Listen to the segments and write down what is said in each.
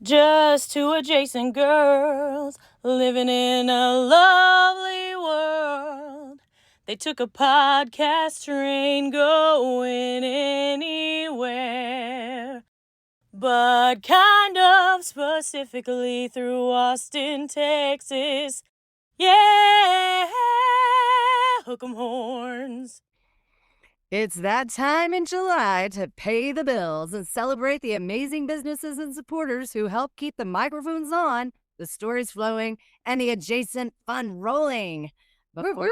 Just two adjacent girls living in a lovely world. They took a podcast train going anywhere, but kind of specifically through Austin, Texas. Yeah, hook 'em horns. It's that time in July to pay the bills and celebrate the amazing businesses and supporters who help keep the microphones on, the stories flowing, and the adjacent fun rolling. Woo,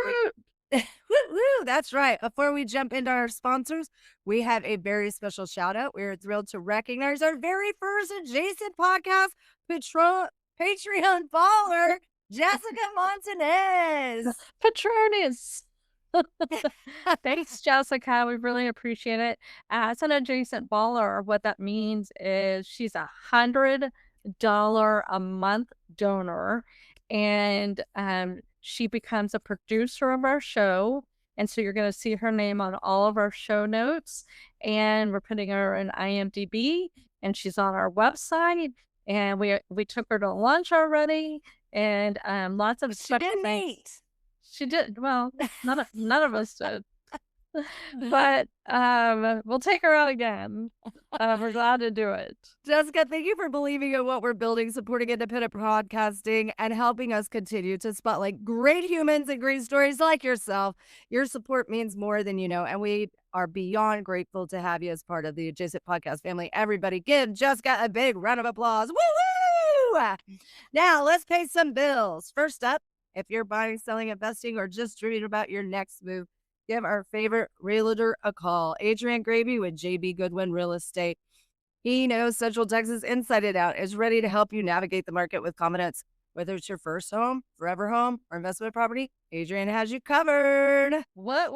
that's right. Before we jump into our sponsors, we have a very special shout out. We're thrilled to recognize our very first adjacent podcast Patreon follower, Jessica Montanez. Patronus. Thanks, Jessica. We really appreciate it. As an adjacent baller, what that means is she's $100 a month donor, and she becomes a producer of our show. And so you're going to see her name on all of our show notes, and we're putting her in IMDb, and she's on our website. And we took her to lunch already, and lots of special things. She did. Well, none of us did. But we'll take her out again. We're glad to do it. Jessica, thank you for believing in what we're building, supporting independent podcasting, and helping us continue to spotlight great humans and great stories like yourself. Your support means more than you know, and we are beyond grateful to have you as part of the Adjacent Podcast family. Everybody give Jessica a big round of applause. Woo-woo! Now, let's pay some bills. First up, if you're buying, selling, investing, or just dreaming about your next move, give our favorite realtor a call. Adrian Gravy with JB Goodwin Real Estate. He knows Central Texas inside and out, is ready to help you navigate the market with confidence. Whether it's your first home, forever home, or investment property, Adrian has you covered. What?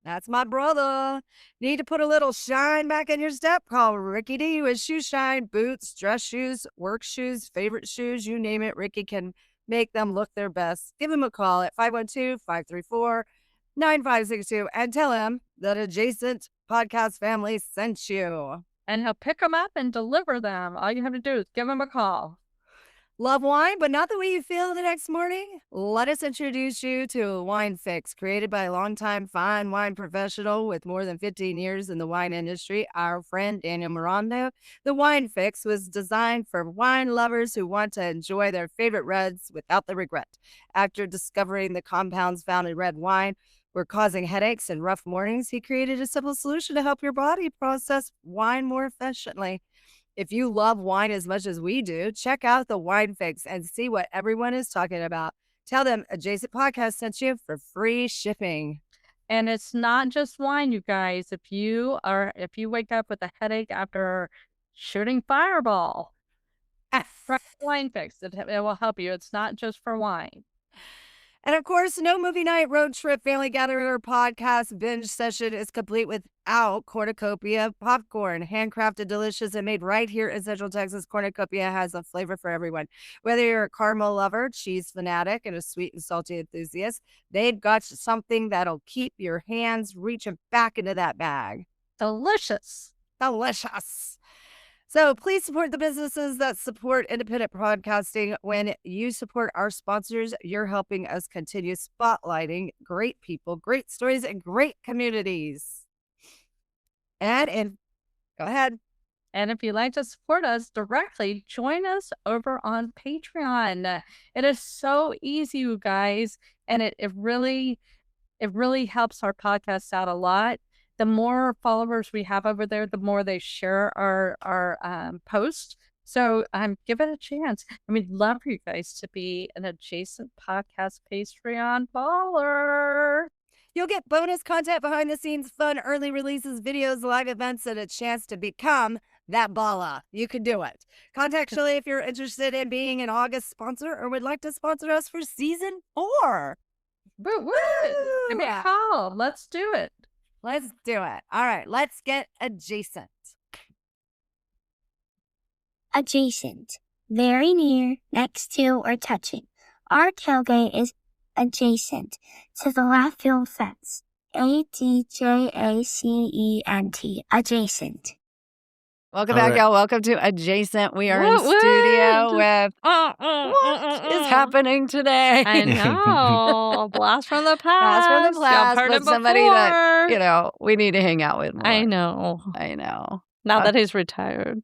That's my brother. Need to put a little shine back in your step? Call Ricky D with Shoe Shine. Boots, dress shoes, work shoes, favorite shoes, you name it. Ricky can make them look their best. Give him a call at 512-534-9562 and tell him that Adjacent Podcast family sent you. And he'll pick them up and deliver them. All you have to do is give him a call. Love wine, but not the way you feel the next morning? Let us introduce you to Wine Fix, created by a longtime fine wine professional with more than 15 years in the wine industry, our friend Daniel Miranda. The Wine Fix was designed for wine lovers who want to enjoy their favorite reds without the regret. After discovering the compounds found in red wine were causing headaches and rough mornings, he created a simple solution to help your body process wine more efficiently. If you love wine as much as we do, check out the Wine Fix and see what everyone is talking about. Tell them Adjacent Podcast sent you for free shipping. And it's not just wine, you guys. If you wake up with a headache after shooting Fireball, try Wine Fix. It will help you. It's not just for wine. And of course, no movie night, road trip, family gathering, or podcast binge session is complete without Cornucopia popcorn. Handcrafted, delicious, and made right here in Central Texas, Cornucopia has a flavor for everyone. Whether you're a caramel lover, cheese fanatic, and a sweet and salty enthusiast, they've got something that'll keep your hands reaching back into that bag. Delicious. Delicious. So please support the businesses that support independent podcasting. When you support our sponsors, you're helping us continue spotlighting great people, great stories, and great communities. Go ahead. And if you'd like to support us directly, join us over on Patreon. It is so easy, you guys, and it really helps our podcast out a lot. The more followers we have over there, the more they share our posts. So give it a chance. And we'd love for you guys to be an Adjacent Podcast Patreon baller. You'll get bonus content, behind the scenes fun, early releases, videos, live events, and a chance to become that baller. You can do it. Contact Shelly if you're interested in being an August sponsor or would like to sponsor us for season 4. Woo! Give me a call. Let's do it. Let's do it. All right, let's get adjacent. Adjacent. Very near, next to, or touching. Our tailgate is adjacent to the left field fence. ADJACENT. Adjacent. Welcome All back, right. y'all. Welcome to Adjacent. We are in Woot woot. studio with what is happening today? I know. Blast from the past. Blast from the Y'all past, heard but it somebody before. that, we need to hang out with more. I know. I know. Now that he's retired.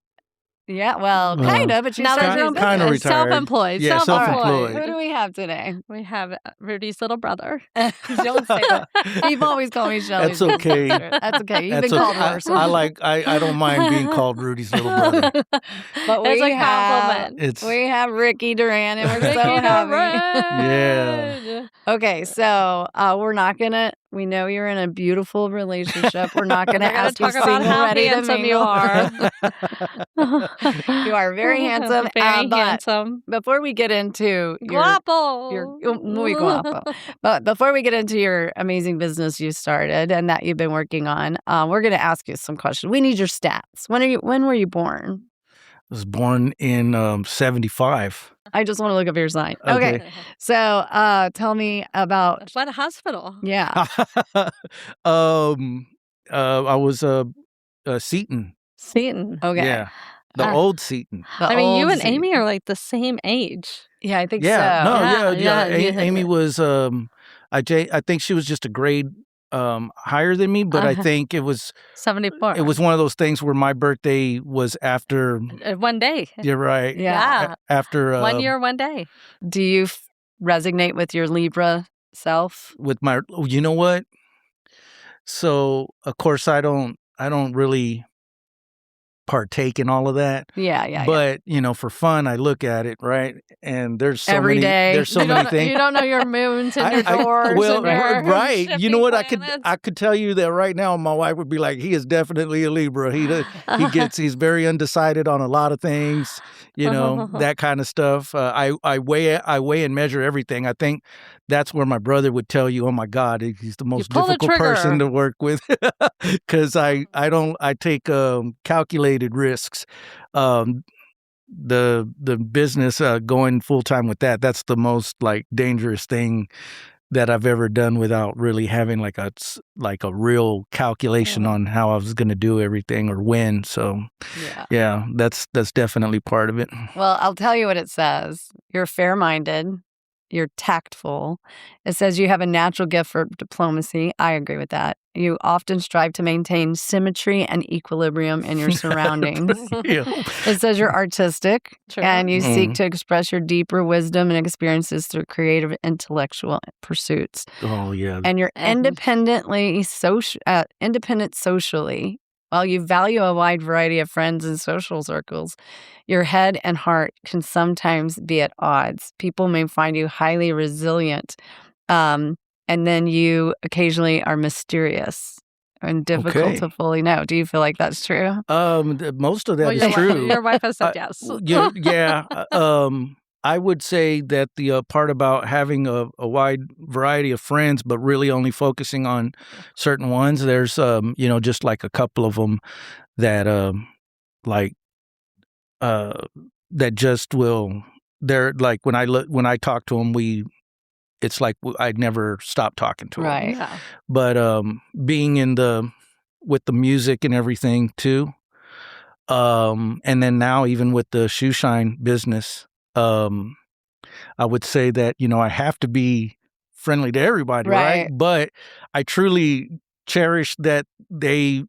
Yeah, well, kind of, but you Now started that your own he's Kinda business. retired. self-employed. Yeah, All right. self-employed. Who do we have today? We have Rudy's little brother. Don't say that. People always call me Shelly. That's okay. That's okay. You've That's been called okay. worse. I don't mind being called Rudy's little brother. But That's a compliment. we have Ricky Duran, and we're Ricky so happy. Duran. Okay, so we're not gonna. We know you're in a beautiful relationship. We're not gonna We're gonna ask you talk about single, how ready to handsome you mingle. are. You are very handsome. Very but handsome. before we get into Guapo. muy guapo. But before we get into your amazing business you started and that you've been working on, we're going to ask you some questions. We need your stats. When were you born? I was born in 75. I just want to look up your sign. Okay. Okay. So tell me about What hospital? yeah. I was Seton. Seton. Okay. Yeah. The Ah. old Seton. The I mean, you old and Seton. Amy are like the same age. Yeah, I think Yeah. so. No, Yeah, yeah. yeah. Amy was I think she was just a grade higher than me, but I Uh-huh. think it was 74. one of those things where my birthday was after. 1 day. You're right. Yeah. After 1 year, 1 day. Do you resonate with your Libra self? with my, you know what? So of course I don't really partake in all of that. Yeah. But for fun, I look at it, right? And there's so Every many. day. There's so you many don't, things. You don't know your moons and your doors. well, and your right. You know what? shifting planets. I could tell you that right now. My wife would be like, "He is definitely a Libra. He's very undecided on a lot of things. That kind of stuff. I weigh and measure everything. I think that's where my brother would tell you, "Oh my God, he's the most pull the difficult person trigger. to work with," because I take calculated risks. The business going full time with that's the most dangerous thing that I've ever done without really having like a real calculation on how I was going to do everything or when. So yeah, that's definitely part of it. Well, I'll tell you what it says. You're fair-minded. You're tactful. It says you have a natural gift for diplomacy. I agree with that. You often strive to maintain symmetry and equilibrium in your surroundings. Yeah. It says you're artistic True. and you seek to express your deeper wisdom and experiences through creative intellectual pursuits. Oh yeah. And you're independent socially. While you value a wide variety of friends and social circles, your head and heart can sometimes be at odds. People may find you highly resilient, and then you occasionally are mysterious and difficult to fully know. Do you feel like that's true? Most of that is your true. Your wife has said yes. Yeah. I would say that the part about having a wide variety of friends, but really only focusing on certain ones, there's, just like a couple of them that, that just will, they're like, when I talk to them, it's like I'd never stop talking to them. Right. Yeah. But being with the music and everything too, and then now even with the shoe shine business, I would say that, I have to be friendly to everybody, right? But I truly cherish that they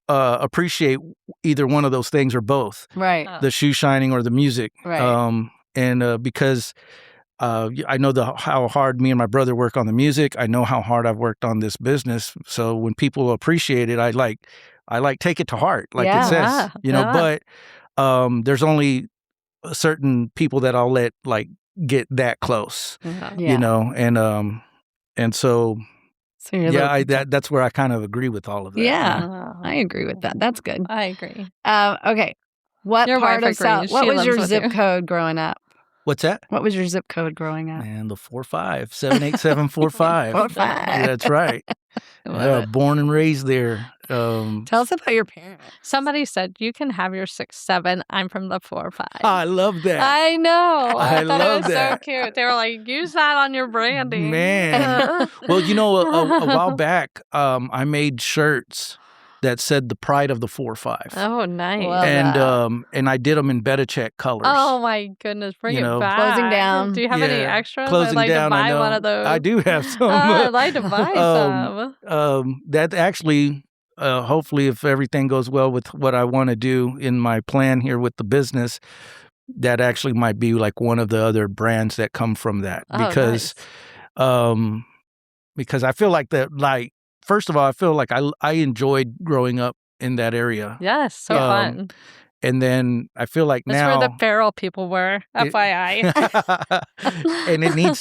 appreciate either one of those things or both, Right. the shoe shining or the music. Right. And because I know how hard me and my brother work on the music. I know how hard I've worked on this business. So when people appreciate it, I take it to heart, like it says, but there's only certain people that I'll let get that close, and so that's where I kind of agree with all of that. Yeah, I agree with that. That's good. I agree. Okay. What Your part wife of South? agrees. What She was lives your with zip you. code growing up? What's that? What was your zip code growing up? And the 78745. 45. That's right. Yeah, born and raised there. Tell us about your parents. Somebody said you can have your 6'7". I'm from the 4'5". I love that. I know. I thought love it was that. so cute. They were like, use that on your branding. Man. Well, a while back, I made shirts that said the pride of the 4-5. Oh, nice. Love And I did them in Betachek colors. Oh my goodness, bring You it know, back. Closing down. Do you have any Yeah, extras? closing I'd like down, to I buy know. one of those. I do have some. I'd like to buy some. That actually, hopefully, if everything goes well with what I want to do in my plan here with the business, that actually might be like one of the other brands that come from that. Oh, Because I feel like that, like, first of all, I feel like I enjoyed growing up in that area. Yes, so fun. And then I feel like That's now where the feral people were, FYI. and it needs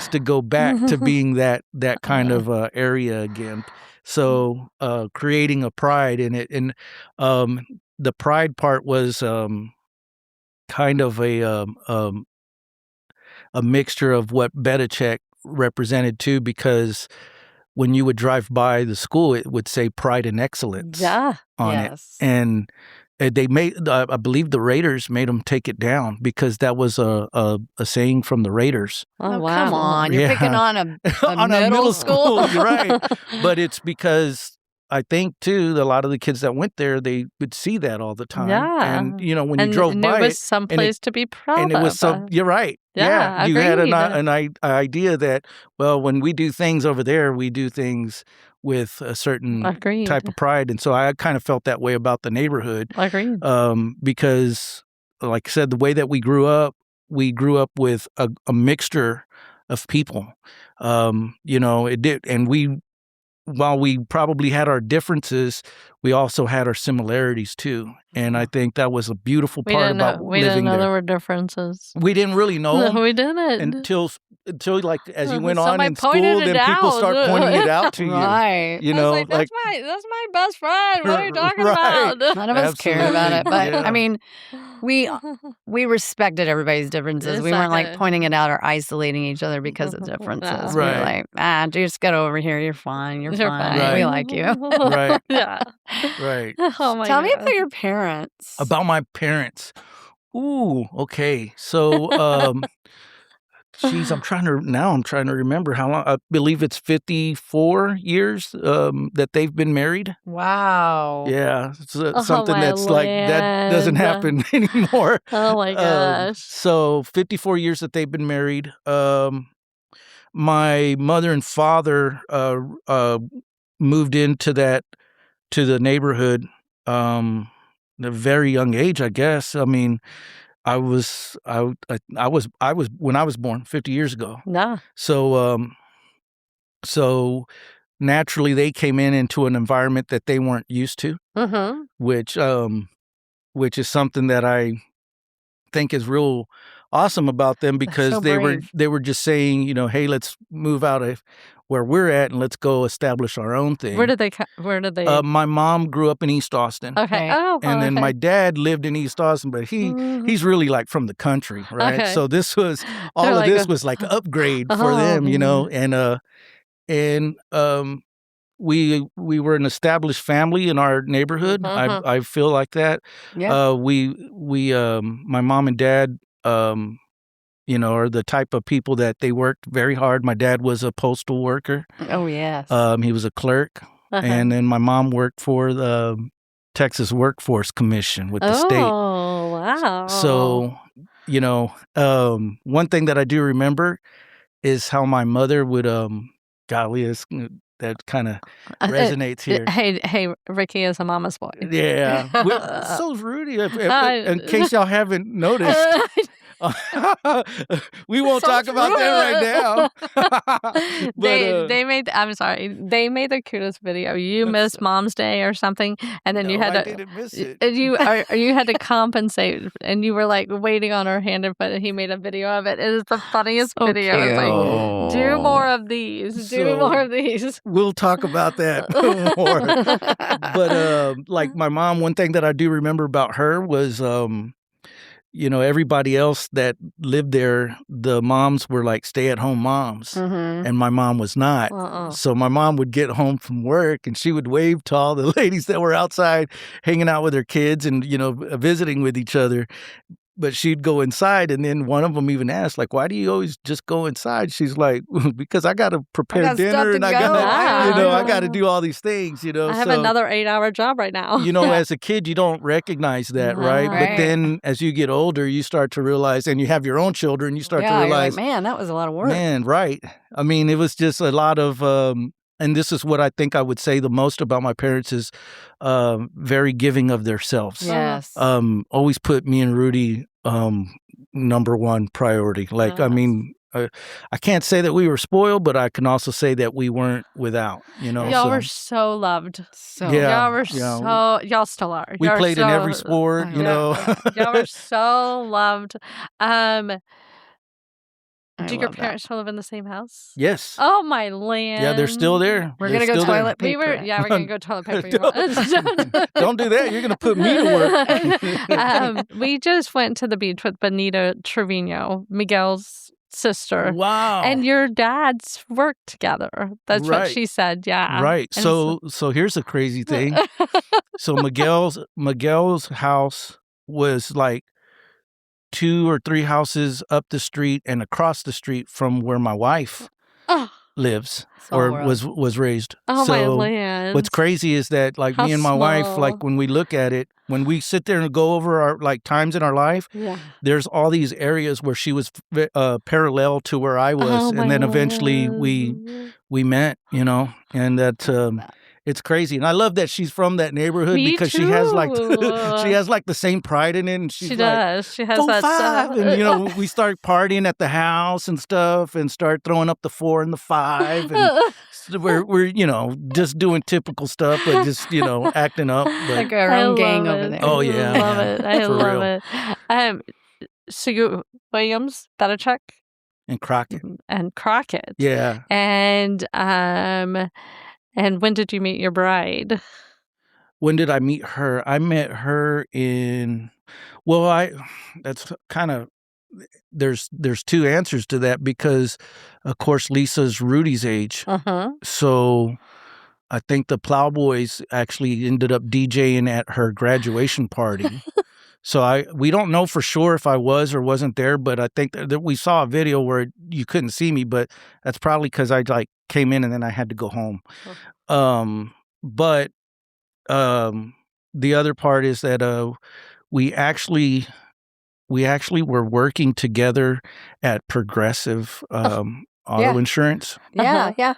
to go back to being that kind of area again. So creating a pride in it, and the pride part was kind of a mixture of what Betachek represented too, because when you would drive by the school, it would say Pride and Excellence on it. And they made, I believe the Raiders made them take it down because that was a saying from the Raiders. Oh, wow. come on. You're picking on a On middle school. You're right. But it's because I think, too, a lot of the kids that went there, they would see that all the time. Yeah. And, you know, when you drove by it was someplace to be proud and it was of. you're right. Yeah, You had agreed. an idea that, well, when we do things over there, we do things with a certain Agreed. type of pride. And so I kind of felt that way about the neighborhood. Agreed. Because, like I said, the way that we grew up with a mixture of people. You know, it did. And while we probably had our differences, we also had our similarities too. And I think that was a beautiful part about we living didn't know there. there were differences. We didn't really know No, them we didn't. until like as you went on Somebody in school, pointed it then people out. start pointing it out to you. Right. You I know, was like, that's my best friend. What are you talking Right. about? None of us cared about it. But Yeah. I mean, we respected everybody's differences. We weren't like Exactly. pointing it out or isolating each other because of differences. No. We were Right. like, just get over here. You're fine. You're You're fine. fine. We Right. like you. Right. Yeah. Right. Oh my Tell me God. about your parents. About my parents. Ooh, okay. So, geez, I'm trying to remember how long. I believe it's 54 years that they've been married. Wow. Yeah, it's Oh, something my that's like that doesn't land. happen anymore. Oh my gosh. So 54 years that they've been married. My mother and father moved into the neighborhood at a very young age, I guess. I mean, I was when I was born 50 years ago. Nah. So naturally they came into an environment that they weren't used to, Mm-hmm. which is something that I think is real awesome about them, because so they brave. were just saying, you know, hey, let's move out of where we're at and let's go establish our own thing. Where did they? My mom grew up in East Austin. Okay. Right. Oh, And then okay. my dad lived in East Austin, but he's really like from the country, right? Okay. So this was all They're of like this was like upgrade for Oh, them, you know. And we were an established family in our neighborhood. Mhm. I feel like that. Yeah. My mom and dad you know, are the type of people that they worked very hard. My dad was a postal worker. Oh, yes. He was a clerk. Uh-huh. And then my mom worked for the Texas Workforce Commission with the state. Oh, wow. So, you know, one thing that I do remember is how my mother would, golly, that kind of resonates here. Hey, Ricky is a mama's boy. Yeah. So's Rudy. In case y'all haven't noticed. We won't talk about that right now. But, they made. I'm sorry. They made the cutest video. You missed Mom's Day or something, and then you no, had I to. didn't miss it. And you had to compensate, and you were like waiting on her hand and foot, and he made a video of it. It is the funniest So video. It's like, Oh. do more of these. Do So- more of these. We'll talk about that more. But like my mom, one thing that I do remember about her was, you know, everybody else that lived there, the moms were like stay-at-home moms, Mhm. and my mom was not. So my mom would get home from work, and she would wave to all the ladies that were outside hanging out with their kids and, you know, visiting with each other. but she'd go inside, and then one of them even asked, like, "Why do you always just go inside?" She's like, "Because I got to prepare got stuff dinner, to and I go. got to, I got to Yeah. do all these things, you know." I have so, another 8-hour job right now. as a kid, you don't recognize that, right? Right. But then as you get older, you start to realize, and you have your own children, you start to You're like, realize, man, that was a lot of work. man, right. I mean, it was just a lot of, and this is what I think I would say the most about my parents is very giving of themselves. Yes. Always put me and Rudy number one priority. Like, I Yes. mean, I can't say that we were spoiled, but I can also say that we weren't without, Y'all so. were so loved. So Yeah. Y'all were y'all still are. We Y'all are played in every so- sport, Yeah. Y'all were so loved. I Do your love that. parents still live in the same house? Yes. Oh my land. Yeah, they're still there. We're They're gonna go still there. toilet paper. We're gonna go toilet paper. You Don't do that. You're gonna put me to work. We just went to the beach with Benita Trevino, Miguel's sister. Wow. And your dads worked together. That's what Right. she said. Yeah. Right. And So here's the crazy thing. So Miguel's house was like 2 or 3 houses up the street and across the street from where my wife Oh, lives Small or world. was raised. oh my So land. what's crazy is that, like, How me and my wife, small. like, when we look at it, when we sit there and go over our, like, times in our life, Yeah. there's all these areas where she was parallel to where I was, Oh, and my then eventually land. we met, and that it's crazy. And I love that she's from that neighborhood Me because she has like too. she has like the same pride in it, and she's She like, does. She has 4, that 5, stuff. and we start partying at the house and stuff, and start throwing up the 4 and the 5, and we're just doing typical stuff, but just acting up. But Like our I own gang love over it. there. Oh, yeah, I love yeah, it. I for love real. it. So you Williams, Belichick, and Crockett, and Crockett. yeah. And when did you meet your bride? When did I meet her? I met her in, that's kind of, there's 2 answers to that because, of course, Lisa's Rudy's age. Uh-huh. So I think the Plowboys actually ended up DJing at her graduation party. So we don't know for sure if I was or wasn't there, but I think that we saw a video where you couldn't see me, but that's probably because I like came in and then I had to go home. But the other part is that we actually were working together at Progressive auto insurance. Yeah, Uh-huh. yeah.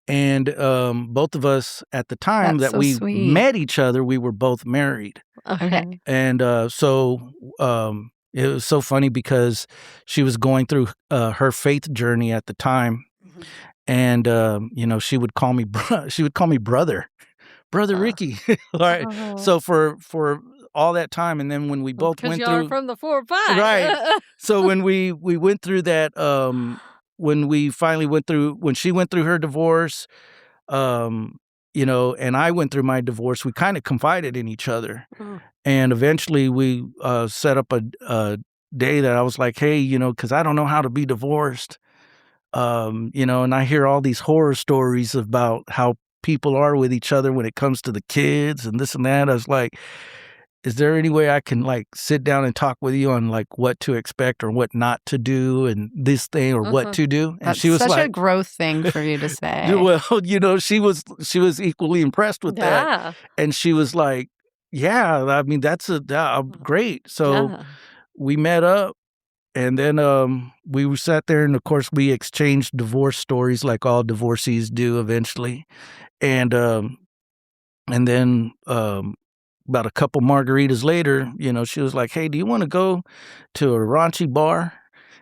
And both of us at the time That's that so we sweet. met each other, we were both married. Okay. And so it was so funny because she was going through her faith journey at the time. And she would call me brother Ricky. All right. Oh. So for all that time, and then when we both Because went y'all are through, from the 4 or 5. Right. So when we went through that, when we finally when she went through her divorce, and I went through my divorce, we kind of confided in each other. Mm. And eventually we set up a day that I was like, hey, because I don't know how to be divorced. And I hear all these horror stories about how people are with each other when it comes to the kids and this and that. I was like, is there any way I can like sit down and talk with you on like what to expect or what not to do and this thing or what to do? And That's she was such like, a growth thing for you to say. well, she was equally impressed with that. Yeah. And she was like, yeah, I mean, that's great. So Yeah. we met up. And then we sat there, and of course we exchanged divorce stories like all divorcees do eventually. And then about a couple margaritas later, she was like, "Hey, do you want to go to a raunchy bar?"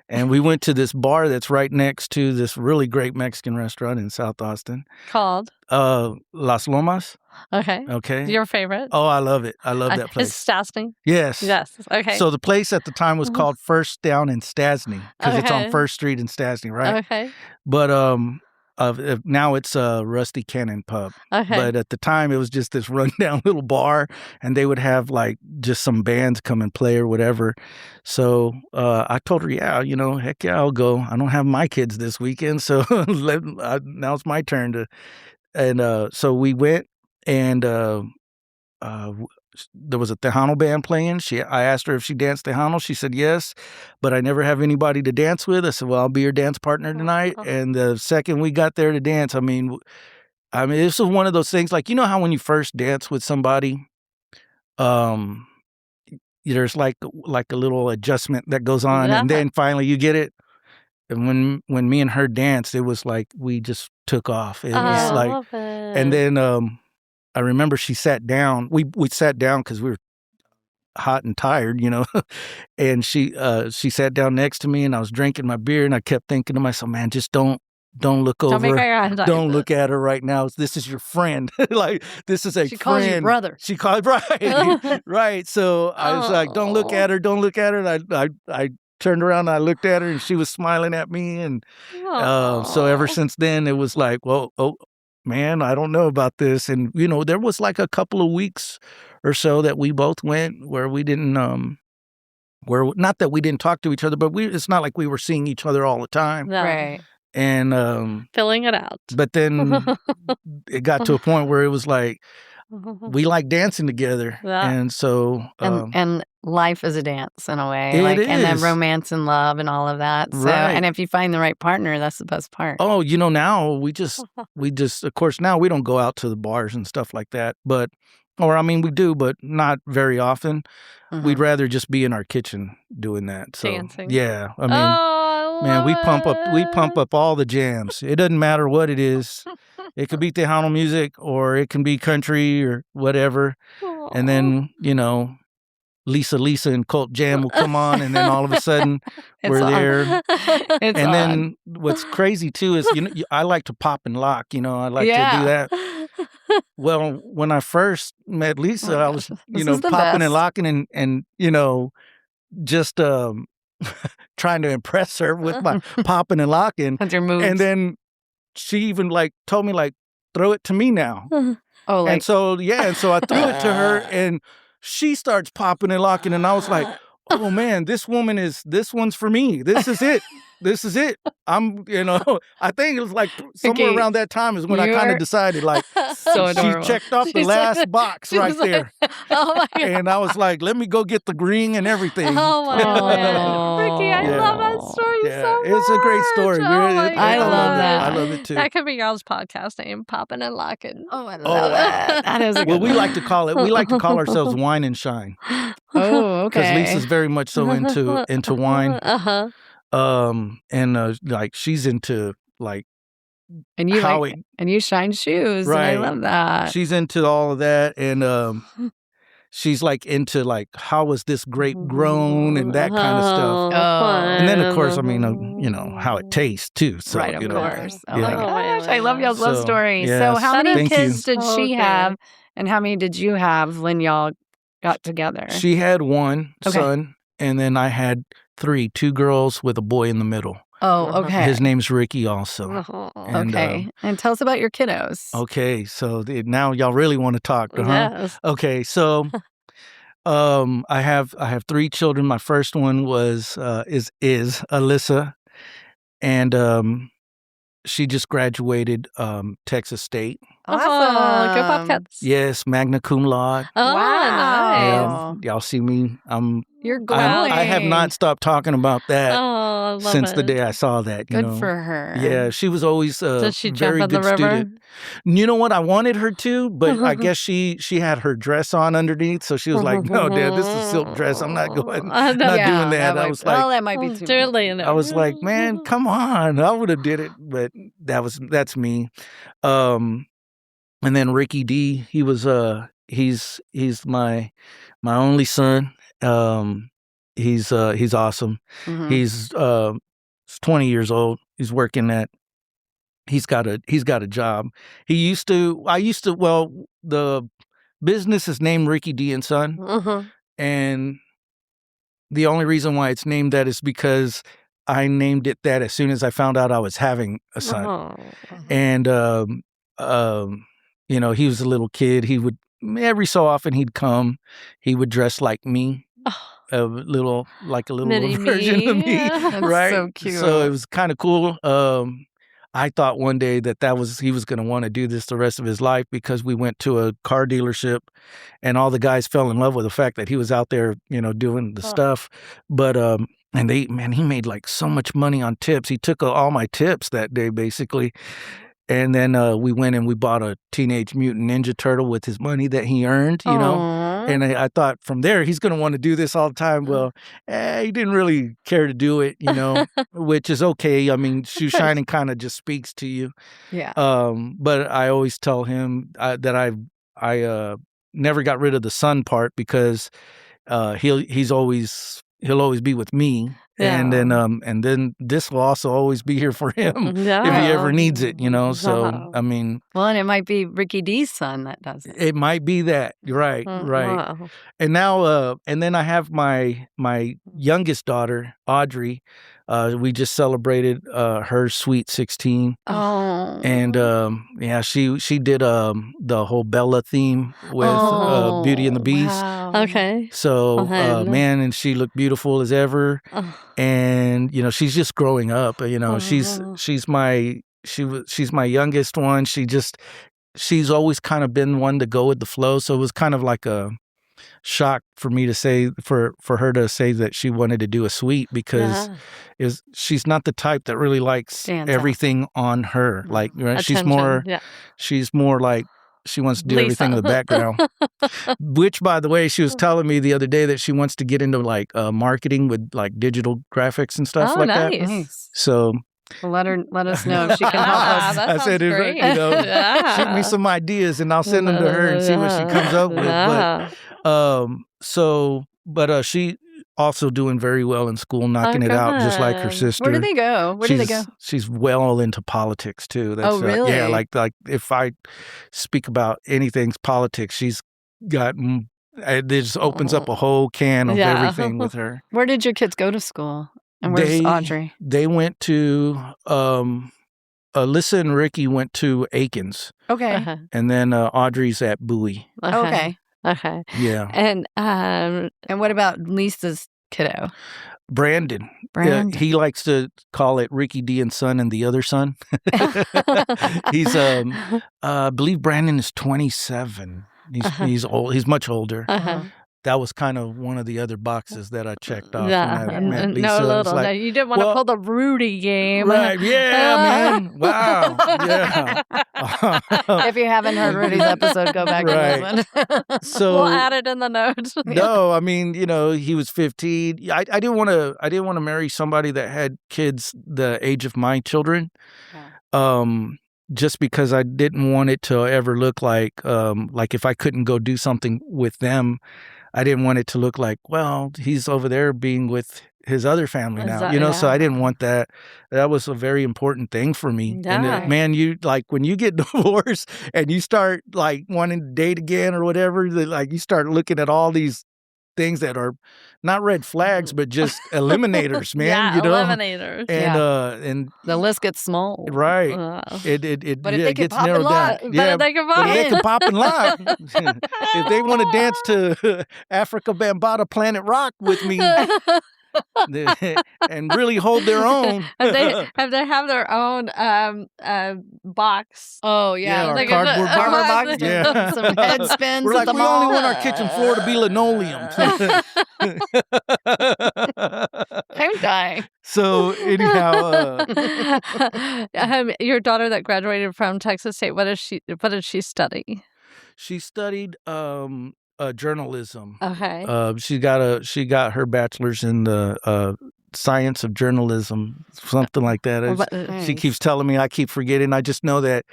And we went to this bar that's right next to this really great Mexican restaurant in South Austin, Called. Las Lomas. Okay. Okay. Your favorite? Oh, I love it. I love that It's place. Stasny. Yes. Yes. Okay. So the place at the time was called First Down in Stasny because it's on Okay. First Street in Stasny, right? Okay. But now it's a Rusty Cannon pub. Okay. But at the time, it was just this rundown little bar, and they would have like just some bands come and play or whatever. So I told her, yeah, heck yeah, I'll go. I don't have my kids this weekend, so now it's my turn to. And so we went, and there was a Tejano band playing. I asked her if she danced Tejano. She said yes, but I never have anybody to dance with. I said, well, I'll be your dance partner tonight. And the second we got there to dance, I mean, this was one of those things, like, you know how when you first dance with somebody, there's like a little adjustment that goes on, and then finally you get it. And when me and her danced, it was like we just took off. It was like, love it. and then I remember she sat down. We sat down because we were hot and tired, you know. And she sat down next to me, and I was drinking my beer, and I kept thinking to myself, man, just don't look Don't make over. eye contact. Don't look at her right now. This is your friend. Like, this is a She friend. calls you brother. She called, right, right. So I was like, don't look at her. Don't look at her. And I turned around and I looked at her, and she was smiling at me. And so ever since then, it was like, well, oh, man, I don't know about this. And, you know, there was like a couple of weeks or so that we both went where we didn't, where not that we didn't talk to each other, but it's not like we were seeing each other all the time. No. Right. And Filling it out. but then it got to a point where it was like we like dancing together, Yeah. and so And life is a dance in a way, It like, and then is. romance and love and all of that. So, Right. and if you find the right partner, that's the best part. oh, you know, now we just of course now we don't go out to the bars and stuff like that, but or I mean we do, but not very often. We'd rather just be in our kitchen doing that. So Dancing. yeah, I mean. I Man, we pump love up all the jams. It doesn't matter what it is. It could be Tejano music, or it can be country or whatever. it. And then, you know, Lisa and Cult Jam will come on, and then all of a sudden we're on. there. It's And on. then what's crazy too is, you know, I like to pop and lock. You know, I like to Yeah. do that. Well, when I first met Lisa, I was, you This know, is the popping and best. locking and you know, just trying to impress her with my popping and locking. That's your moves. And then she even like told me like, throw it to me now. oh, like And so, yeah, and so I threw it to her, and she starts popping and locking, and I was like, oh man, this one's for me. This is it. This is it. You know, I think it was like somewhere Okay. around that time is when I kind You're of decided, like, so she adorable. checked off the She's last like- box she right was like, there. oh my God. And I was like, let me go get the green and everything. Oh my God. Ricky, I Yeah. love that story Yeah, so much. it's a great story. Oh Really, my I love God. that. I love it too. That could be y'all's podcast name, Poppin' and Lockin'. Oh, I love Oh, that. That is a Well, good we one. like to call ourselves Wine and Shine, Oh, because okay. Lisa's very much so into wine. Uh-huh. And like she's into like and you how like, and you shine shoes. Right. And I love that. she's into all of that, and she's like into like how was this grape grown and that kind of stuff. Oh. And then of course, I mean, you know how it tastes too. So right, of you know, course. Oh yeah. my gosh, I love y'all's love So, story. yeah, So, how many thank you. kids did So she good. have, and how many did you have when y'all got together? She had one Okay. son, and then I had 2 girls with a boy in the middle. Oh, okay. His name's Ricky also. And, Okay, and tell us about your kiddos. Okay, so now y'all really want to talk, huh? Yes. Okay, so I have 3 children. My first one was is Alyssa, and she just graduated Texas State. Oh, go Bobcats. Yes, magna cum laude. Oh, Wow. nice. Y'all see me? You're glowing. I have not stopped talking about that Oh, I love since the it. day I saw that. You Good know? for her. Yeah, she was always a Does she jump very in the good river? student. You know what? I wanted her to, but I guess she had her dress on underneath, so she was like, "No, Dad, this is a silk dress. I'm not going, I know. not Yeah, doing that." I might- was like, well, that might be too much. I was like, "Man, come on! I would have did it," but that's me. And then Ricky D, he was he's my only son. He's awesome. Mhm. He's 20 years old. He's working at. He's got a job. Well, the business is named Ricky D and Son, Mhm. and the only reason why it's named that is because I named it that as soon as I found out I was having a son. Oh. And you know, he was a little kid. He would every so often he'd come. He would dress like me, a little Mini version of me, me. That's right? so cute. So it was kind of cool. I thought one day he was going to want to do this the rest of his life, because we went to a car dealership and all the guys fell in love with the fact that he was out there, doing the stuff. But, and he made like so much money on tips. He took all my tips that day, basically. And then we went and we bought a Teenage Mutant Ninja Turtle with his money that he earned, And I thought from there, he's going to want to do this all the time. Well, he didn't really care to do it, which is okay. I mean, shoe shining kind of just speaks to you. Yeah. But I always tell him that I never got rid of the son part, because he'll always be with me. Yeah. And then this will also always be here for him if he ever needs it, So I mean, well, and it might be Ricky D's son that does it. It might be that. Right. Wow. And now, and then I have my youngest daughter, Audrey. We just celebrated her sweet 16. Oh. And she did the whole Bella theme with Beauty and the Beast. Wow. Okay. So man, and she looked beautiful as ever. And she's just growing up. She's my youngest one. She's always kind of been one to go with the flow. So it was kind of like a shock for me to say, for her to say that she wanted to do a suite, because she's not the type that really likes everything on her. Like, right? She's more like, she wants to do everything in the background. Which, by the way, she was telling me the other day that she wants to get into like marketing with like digital graphics and stuff like that. Nice. So well, let us know if she can help us. I said, shoot me some ideas and I'll send them to her and see what she comes up with. But she also doing very well in school, knocking it out just like her sister. Where do they go? She's well into politics too. That's, really? Yeah, like if I speak about anything's politics, she's got. It just opens up a whole can of everything with her. Where did your kids go to school? And where's Audrey? They went to Alyssa and Ricky went to Aikens. Okay. And then Audrey's at Bowie. Okay. Yeah. And what about Lisa's kiddo? Brandon. He likes to call it Ricky D and Son and the other son. He's I believe Brandon is 27. He's old. He's much older. That was kind of one of the other boxes that I checked off. Yeah, when I met Lisa. No, you didn't want to pull the Rudy game. Right, yeah, man. Wow, yeah. If you haven't heard Rudy's episode, go back and listen. So we'll add it in the notes. No, I mean, he was 15. I didn't want to marry somebody that had kids the age of my children. Yeah. Just because I didn't want it to ever look like if I couldn't go do something with them, I didn't want it to look like, well, he's over there being with his other family now, so I didn't want that. That was a very important thing for me. Yeah. And man, you like when you get divorced and you start like wanting to date again or whatever, like you start looking at all these things that are not red flags, but just eliminators, man. Eliminators. And the list gets small. Right. It gets narrowed down. But they can pop and lock. If they want to dance to Africa Bambaataa Planet Rock with me and really hold their own. Have they have their own box? Oh yeah, like cardboard box. Yeah. Some head spins. We're like, we only want our kitchen floor to be linoleum. I'm dying. So anyhow, your daughter that graduated from Texas State, what did she study? She studied journalism. Okay. She got her bachelor's in the science of journalism, something like that. She keeps telling me, I keep forgetting. I just know that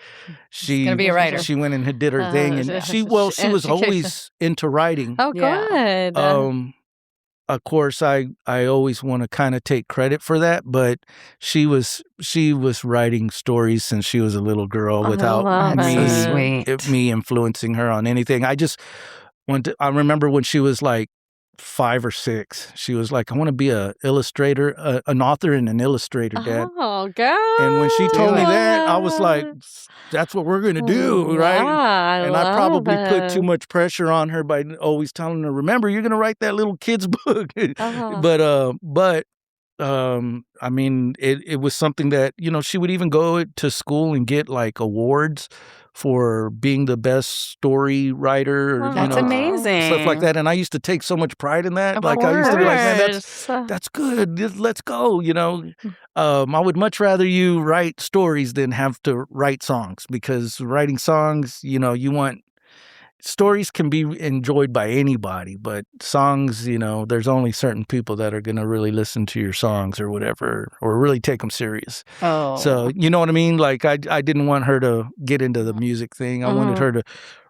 she's gonna be a writer. She went and did her thing, and she was always into writing. Oh, good. Of course, I always want to kind of take credit for that, but she was writing stories since she was a little girl without me influencing her on anything. I remember when she was like 5 or 6, she was like, I want to be an illustrator, an author and an illustrator, Dad. Oh, God. And when she told me that, I was like, that's what we're going to do, right? Yeah, and I probably put too much pressure on her by always telling her, remember, you're going to write that little kid's book. But I mean, it was something that, she would even go to school and get like awards for being the best story writer or, That's amazing. stuff like that. And I used to take so much pride in that. Of Like I used to be like, man, course. that's good. Let's go, I would much rather you write stories than have to write songs, because writing songs, stories can be enjoyed by anybody, but songs, there's only certain people that are going to really listen to your songs or whatever, or really take them serious. Oh. So, you know what I mean? Like, I didn't want her to get into the music thing. I wanted her to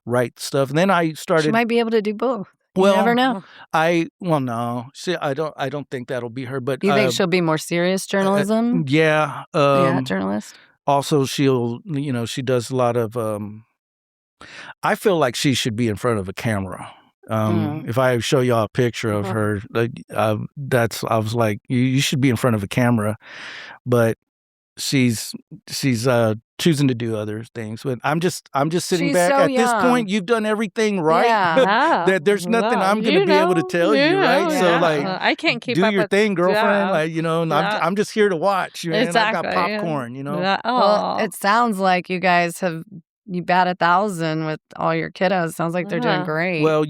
write stuff. And then I started... She might be able to do both. Well, you never know. No. See, I don't think that'll be her, but... You think she'll be more serious journalism? Yeah. Journalist? Also, she'll, she does a lot of... I feel like she should be in front of a camera. If I show y'all a picture of her, I was like, you should be in front of a camera, but she's choosing to do other things. But I'm just sitting She's back. so At young. this point, you've done everything right. Yeah. That there's nothing I'm going to be able to tell you, right? Yeah. So like, I can't keep do up your with, thing, girlfriend. Yeah. Like, and I'm just here to watch. Man. Exactly. I got popcorn. Yeah. Well, it sounds like you guys have... You bat 1,000 with all your kiddos. Sounds like they're doing great. Well,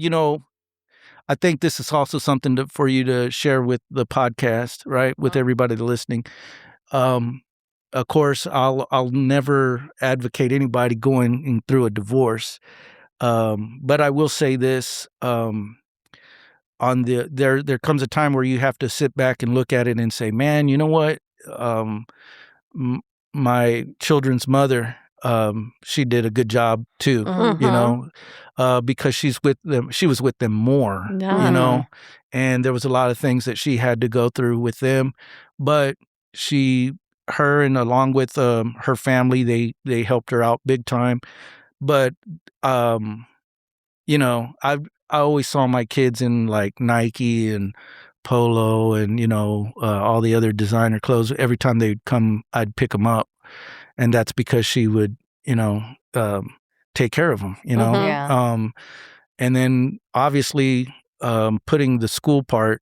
I think this is also something for you to share with the podcast, right? With everybody listening. Of course, I'll never advocate anybody going through a divorce. But I will say this: there comes a time where you have to sit back and look at it and say, man, you know what? My children's mother. She did a good job too, because she was with them more, and there was a lot of things that she had to go through with them, but her and along with her family, they helped her out big time. But I always saw my kids in like Nike and Polo and all the other designer clothes. Every time they'd come, I'd pick them up. And that's because she would, take care of them, Yeah. And then obviously putting the school part,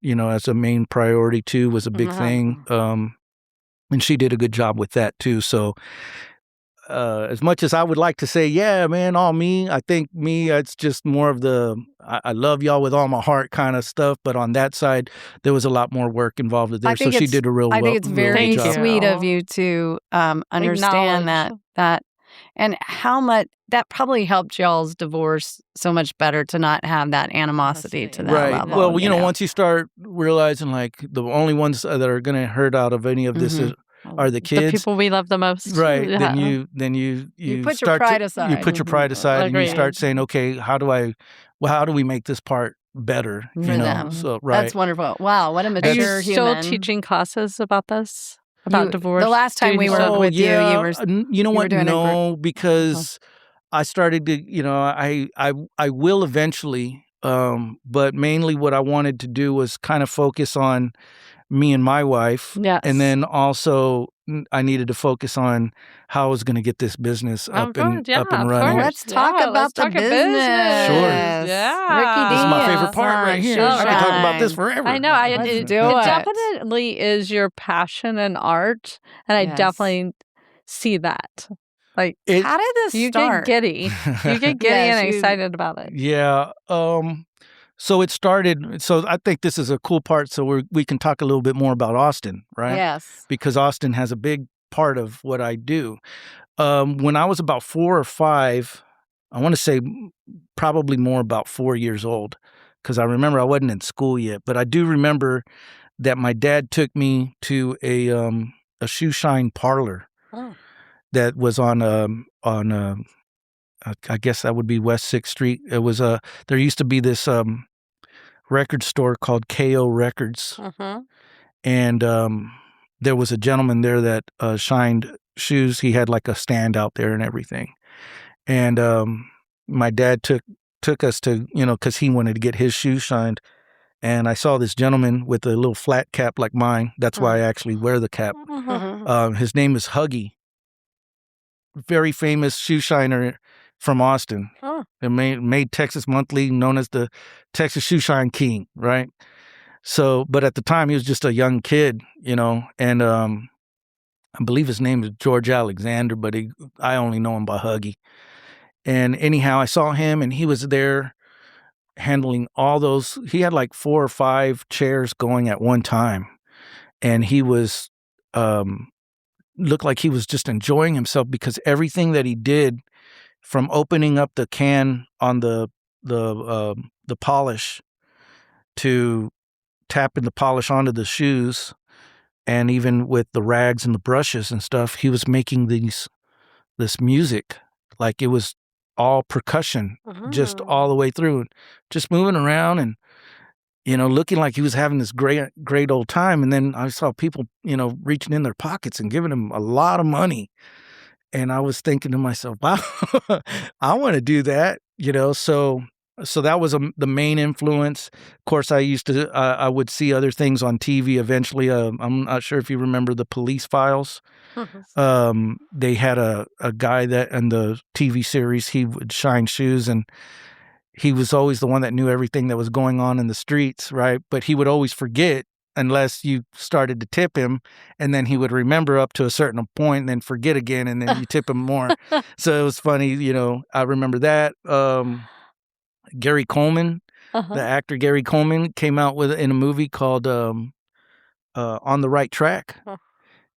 as a main priority too was a big thing. And she did a good job with that too. So as much as I would like to say, yeah, man, all me, I think it's just more of the, I love y'all with all my heart kind of stuff. But on that side, there was a lot more work involved there. So she did a real I think it's very sweet of you to understand that and how much that probably helped y'all's divorce so much better to not have that animosity to that level. Well, once you start realizing like the only ones that are going to hurt out of any of this are the kids, the people we love the most, right? Yeah. Then you put your pride aside. You put your pride aside, and you Agreed. start saying, okay, how do we make this part better For them. So right, That's wonderful. Wow, what a Are mature you still human. teaching classes about this? About divorce? The last time we were with you were you know what? doing it No, because I started to, I will eventually, but mainly what I wanted to do was kind of focus on me and my wife. Yes. And then also I needed to focus on how I was going to get this business up and running. Let's talk about the business. Sure. Yeah. Ricky This is my favorite Diaz part right on here. Show I can talk about Shine. this forever. I know. Let's It do it. definitely is your passion and art, and I Yes. definitely see that. Like, How did this you start? get giddy. You get giddy Yes, and you- excited about it. Yeah. So it started. So I think this is a cool part. So we can talk a little bit more about Austin, right? Yes. Because Austin has a big part of what I do. When I was about 4 or 5, I want to say probably more about 4 years old, because I remember I wasn't in school yet. But I do remember that my dad took me to a shoe shine parlor that was on I guess that would be West 6th Street. It was there used to be this record store called KO Records. And there was a gentleman there that shined shoes. He had like a stand out there and everything. And my dad took us to, because he wanted to get his shoes shined. And I saw this gentleman with a little flat cap like mine. That's why I actually wear the cap. His name is Huggy. Very famous shoe shiner from Austin. It made Texas Monthly, known as the Texas Shoe Shine King, right? So, but at the time he was just a young kid, you know, and I believe his name is George Alexander, but I only know him by Huggy. And anyhow, I saw him and he was there handling all those. He had like 4 or 5 chairs going at one time. And he was, looked like he was just enjoying himself because everything that he did, from opening up the can on the polish to tapping the polish onto the shoes, and even with the rags and the brushes and stuff, he was making this music like it was all percussion, just all the way through, just moving around and, you know, looking like he was having this great old time. And then I saw people, you know, reaching in their pockets and giving him a lot of money. And I was thinking to myself, wow, I want to do that, you know. So that was the main influence. Of course, I would see other things on TV eventually. I'm not sure if you remember the Police Files. They had a guy that in the TV series, he would shine shoes, and he was always the one that knew everything that was going on in the streets, right? But he would always forget unless you started to tip him, and then he would remember up to a certain point and then forget again, and then you tip him more. So it was funny, you know. I remember that. Gary Coleman, the actor Gary Coleman, came out in a movie called On the Right Track.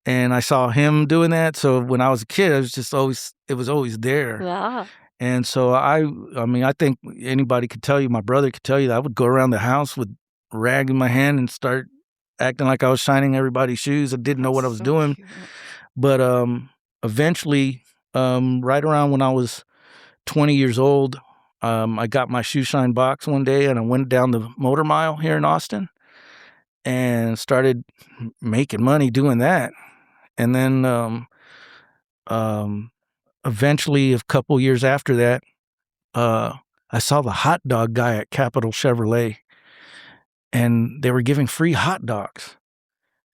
And I saw him doing that. So when I was a kid, it was always there. Yeah. And so I mean, I think anybody could tell you, my brother could tell you that I would go around the house with a rag in my hand and start acting like I was shining everybody's shoes. I didn't know what I was doing. Cute. But eventually, right around when I was 20 years old, I got my shoe shine box one day, and I went down the Motor Mile here in Austin and started making money doing that. And then eventually, a couple years after that, I saw the hot dog guy at Capital Chevrolet, and they were giving free hot dogs.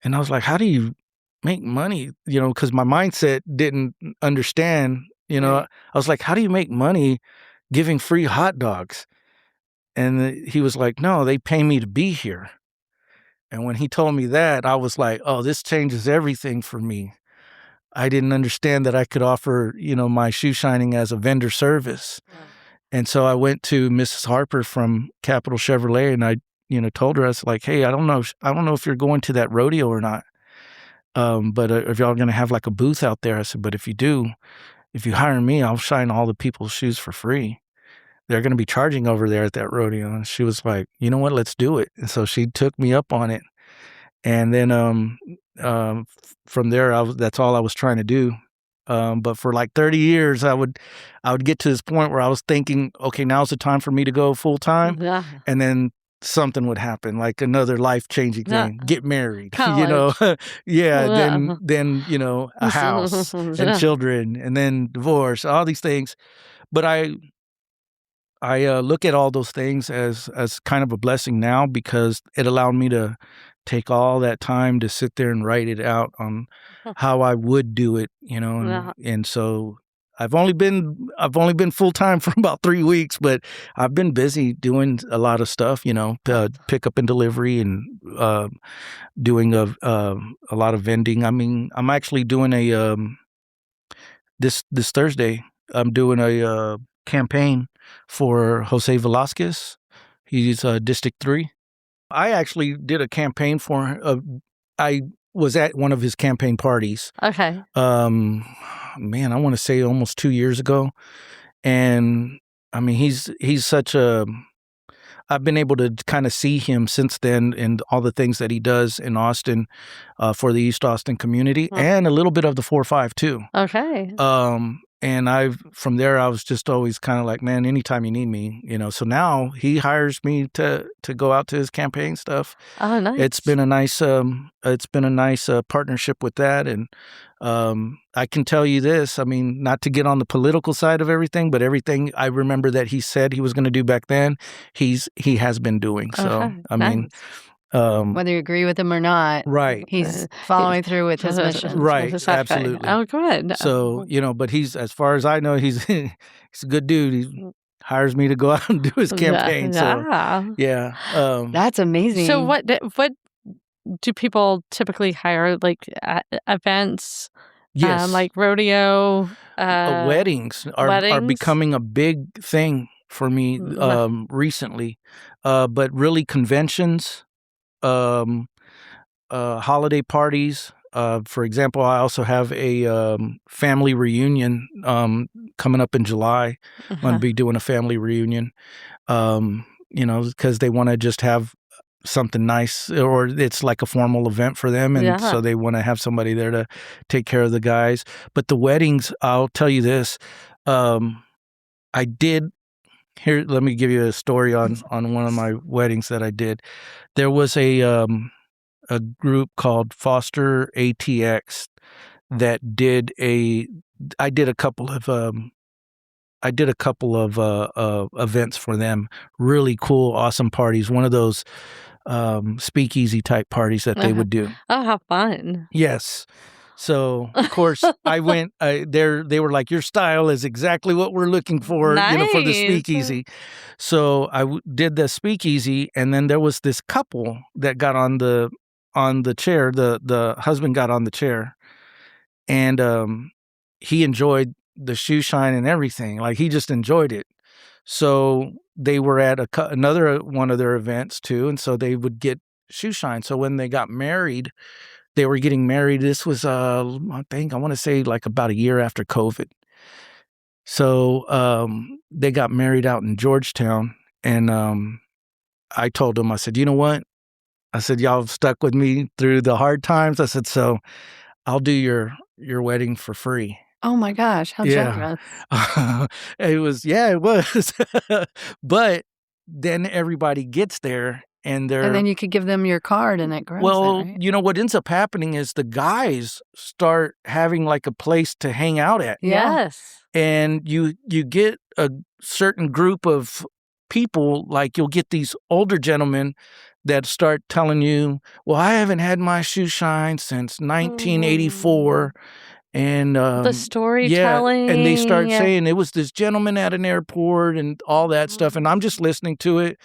And I was like, how do you make money? You know, because my mindset didn't understand, you know. Right. I was like, how do you make money giving free hot dogs? And he was like, no, they pay me to be here. And when he told me that, I was like, oh, this changes everything for me. I didn't understand that I could offer, you know, my shoe shining as a vendor service. Yeah. And so I went to Mrs. Harper from Capital Chevrolet, and I, you know, told her, I was like, hey, I don't know if you're going to that rodeo or not. But if y'all going to have like a booth out there, I said, but if you do, if you hire me, I'll shine all the people's shoes for free. They're going to be charging over there at that rodeo. And she was like, you know what, let's do it. And so she took me up on it. And then from there, that's all I was trying to do. But for like 30 years, I would get to this point where I was thinking, okay, now's the time for me to go full time. Yeah. And then something would happen, like another life-changing thing, get married, college. You know, yeah, then, you know, a house and children, and then divorce, all these things. But I look at all those things as kind of a blessing now, because it allowed me to take all that time to sit there and write it out on how I would do it, you know, and so I've only been full time for about 3 weeks, but I've been busy doing a lot of stuff, you know, pickup and delivery, and doing a lot of vending. I mean, I'm actually doing this Thursday, I'm doing a campaign for Jose Velasquez. He's District 3. I actually did a campaign for I was at one of his campaign parties. Okay. Man, I want to say almost 2 years ago. And I mean, he's such a, I've been able to kind of see him since then and all the things that he does in Austin for the East Austin community, and a little bit of the 4-5 too. Okay. And from there, I was just always kind of like, man, anytime you need me, you know. So now he hires me to go out to his campaign stuff. Oh, nice. It's been a nice partnership with that. And I can tell you this, I mean, not to get on the political side of everything, but everything I remember that he said he was going to do back then, he has been doing. So, okay. I mean, whether you agree with him or not, right? He's following through with his mission, right? Absolutely. Oh, good. So, you know, but as far as I know, he's a good dude. hires me to go out and do his campaign. So yeah, that's amazing. So what do people typically hire, like events? yes, like rodeo. weddings are becoming a big thing for me recently, but really conventions, holiday parties. For example, I also have a family reunion coming up in July. I'm going to be doing a family reunion, because they want to just have something nice, or it's like a formal event for them, and so they want to have somebody there to take care of the guys. But the weddings, I'll tell you this, I did here. Let me give you a story on one of my weddings that I did. There was a group called Foster ATX that did I did a couple of events for them. Really cool, awesome parties. One of those speakeasy type parties that they would do. Oh, how fun. Yes. So, of course, I went there. They were like, your style is exactly what we're looking for, for the speakeasy. So I did the speakeasy, and then there was this couple that got on the chair. The husband got on the chair, and he enjoyed the shoe shine and everything. Like, he just enjoyed it. So they were at another one of their events too, and so they would get shoe shine. So when they got married, they were getting married. This was I want to say like about a year after COVID. So they got married out in Georgetown, and I told them, I said, you know what? I said, y'all stuck with me through the hard times. I said, so I'll do your wedding for free. Oh my gosh, how generous. It was. But then everybody gets there, and then you could give them your card, and it grows. Well, right? What ends up happening is the guys start having like a place to hang out at. Yes. And you get a certain group of people, like you'll get these older gentlemen that start telling you, well, I haven't had my shoe shine since 1984. And the storytelling. And they start saying it was this gentleman at an airport and all that stuff. And I'm just listening to it.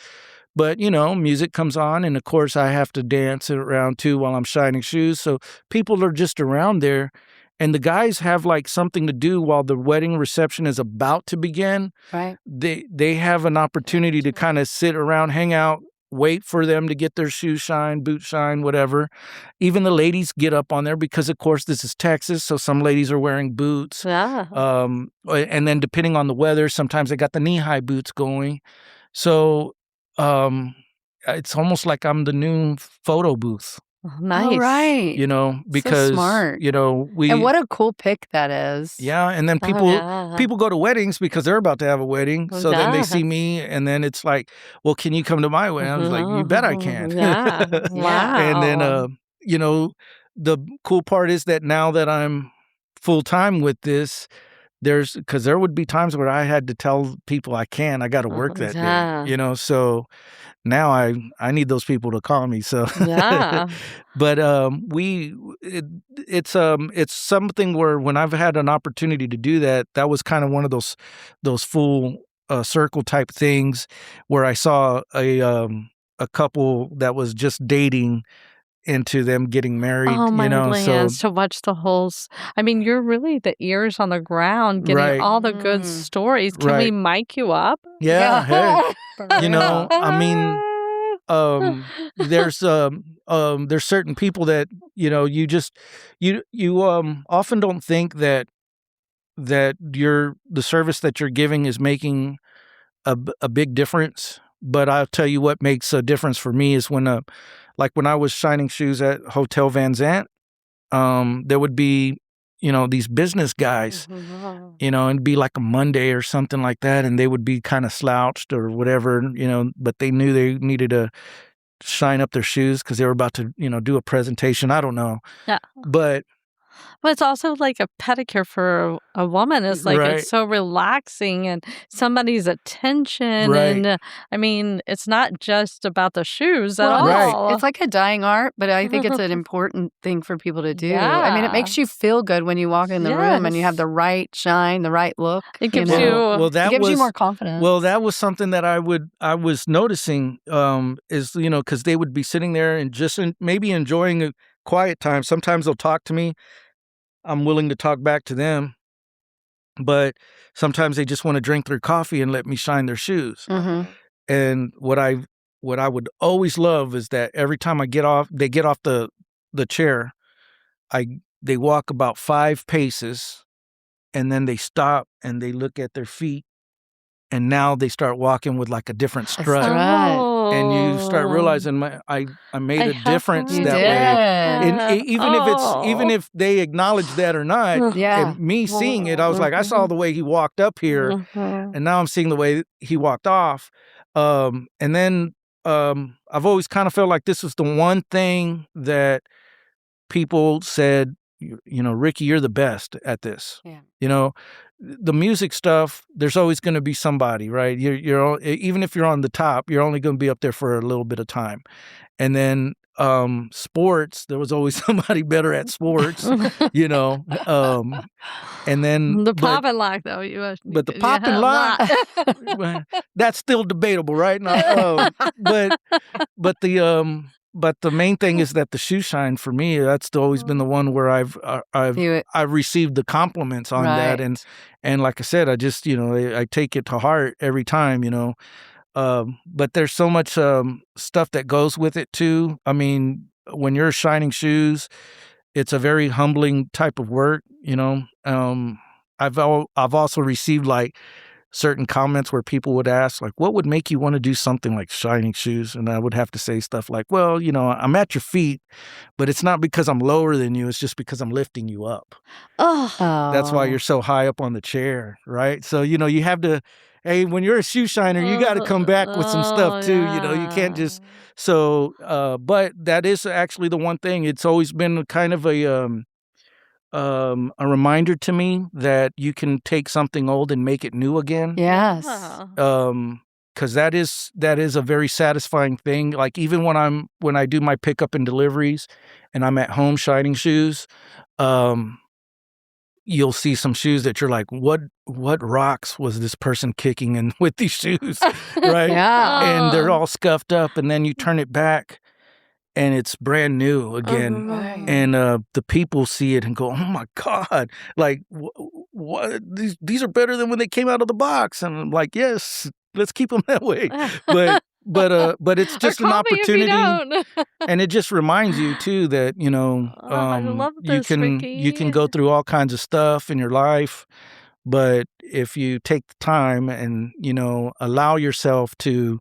But, music comes on, and of course I have to dance around too while I'm shining shoes. So people are just around there, and the guys have like something to do while the wedding reception is about to begin. Right. They have an opportunity to kind of sit around, hang out, wait for them to get their shoe shine, boot shine, whatever. Even the ladies get up on there because, of course, this is Texas, so some ladies are wearing boots. Yeah. And then depending on the weather, sometimes they got the knee-high boots going. So it's almost like I'm the new photo booth. Nice. All right. Because so smart. And what a cool pic that is. Yeah, and then people go to weddings because they're about to have a wedding. So then they see me, and then it's like, well, can you come to my wedding? I was like, you bet I can. Yeah. Wow. And then the cool part is that now that I'm full time with this, because there would be times where I had to tell people I got to work that day, so now I need those people to call me. So, but it's something where when I've had an opportunity to do that, that was kind of one of those full circle type things where I saw a couple that was just dating into them getting married. Oh my lands, to watch the whole. I mean, you're really the ears on the ground, getting all the good stories. Can we mic you up? Yeah. Hey, I mean, there's certain people that you often don't think that the service that you're giving is making a big difference. But I'll tell you what makes a difference for me is when I was shining shoes at Hotel Van Zant, there would be, these business guys, it'd be like a Monday or something like that, and they would be kind of slouched or whatever, but they knew they needed to shine up their shoes because they were about to, do a presentation. I don't know. Yeah. But But it's also like a pedicure for a woman. It's like Right. it's so relaxing and somebody's attention. Right. And I mean, it's not just about the shoes at Well, all. it's like a dying art, but I think it's an important thing for people to do. I mean, it makes you feel good when you walk in the room and you have the right shine, the right look. It gives it gives you more confidence. Well, that was something that I was noticing is, because they would be sitting there and just maybe enjoying a quiet time. Sometimes they'll talk to me. I'm willing to talk back to them. But sometimes they just want to drink their coffee and let me shine their shoes. Mm-hmm. And what I would always love is that every time they get off the chair, they walk about 5 paces, and then they stop and they look at their feet, and now they start walking with like a different strut. And you start realizing I made a difference that way. And even if they acknowledge that or not, and me seeing it, I was like, I saw the way he walked up here, and now I'm seeing the way he walked off. And then I've always kind of felt like this was the one thing that people said, Ricky, you're the best at this. Yeah. The music stuff, there's always going to be somebody, right? You're even if you're on the top, you're only going to be up there for a little bit of time. And then sports, there was always somebody better at sports, And then the pop and lock, though. But the pop and lock, that's still debatable, right? Now, but the main thing is that the shoe shine for me, that's always been the one where I've received the compliments on that, and like I said, I just I take it to heart every time, but there's so much stuff that goes with it too. I mean, when you're shining shoes, it's a very humbling type of work, I've also received like certain comments where people would ask, like, what would make you want to do something like shining shoes? And I would have to say stuff like, well, I'm at your feet, but it's not because I'm lower than you. It's just because I'm lifting you up. Oh. That's why you're so high up on the chair, right? So, you have to, hey, when you're a shoe shiner, you got to come back with some stuff too. You can't just, but that is actually the one thing. It's always been kind of a reminder to me that you can take something old and make it new again. Yes. Because that is a very satisfying thing. Like even when I do my pickup and deliveries, and I'm at home shining shoes, you'll see some shoes that you're like, what rocks was this person kicking in with these shoes, right? And they're all scuffed up, and then you turn it back, and it's brand new again. And the people see it and go, oh my God, like, what? These are better than when they came out of the box. And I'm like, yes, let's keep them that way. But it's just an opportunity. And it just reminds you too that, I love this, you can go through all kinds of stuff in your life. But if you take the time and, allow yourself to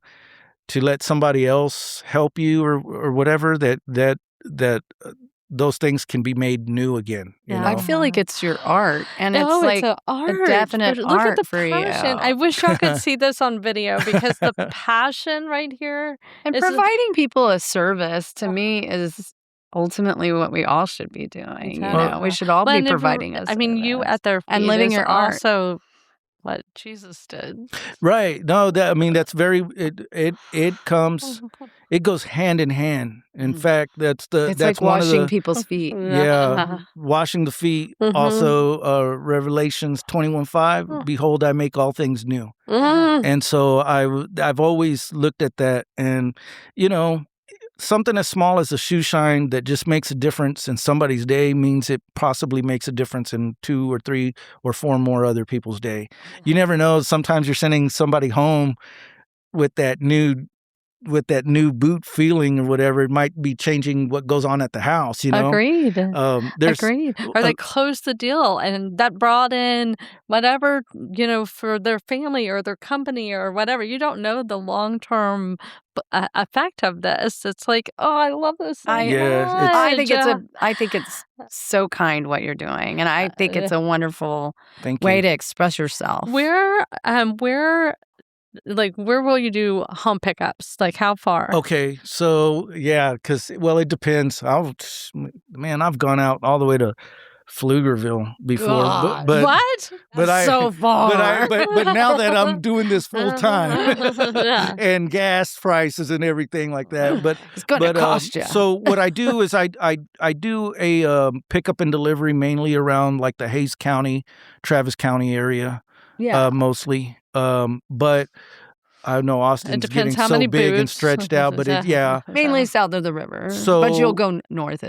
let somebody else help you or whatever, that those things can be made new again. I feel like it's your art, and it's like it's art, a definite look art at the for passion. you. I wish y'all could see this on video, because the passion right here and providing people a service to me is ultimately what we all should be doing. We should all be providing a service. you at their feet and living is your art. Also what Jesus did. Right. No, that's very, it comes, it goes hand in hand. In fact, that's like one washing of the people's feet. Yeah. Washing the feet. Also, Revelations 21:5, behold, I make all things new. And so I've always looked at that, and, something as small as a shoe shine that just makes a difference in somebody's day means it possibly makes a difference in 2 or 3 or 4 more other people's day. You never know. Sometimes you're sending somebody home with that new boot feeling or whatever. It might be changing what goes on at the house, Agreed. Agreed. Or they closed the deal, and that brought in whatever, for their family or their company or whatever. You don't know the long-term effect of this. It's like, oh, I love this. I think it's so kind what you're doing, and I think it's a wonderful way to express yourself. Where will you do home pickups? Like, how far? Okay, so yeah, because it depends. I've gone out all the way to Pflugerville before, God. but What? but I so far. but now that I'm doing this full time Yeah. and gas prices and everything like that, but It's going to cost you. So what I do is I do a pickup and delivery mainly around like the Hayes County, Travis County area, mostly. But I know Austin's depends getting how so many big and boots. stretched out, but Mainly south of the river. So- but you'll go north,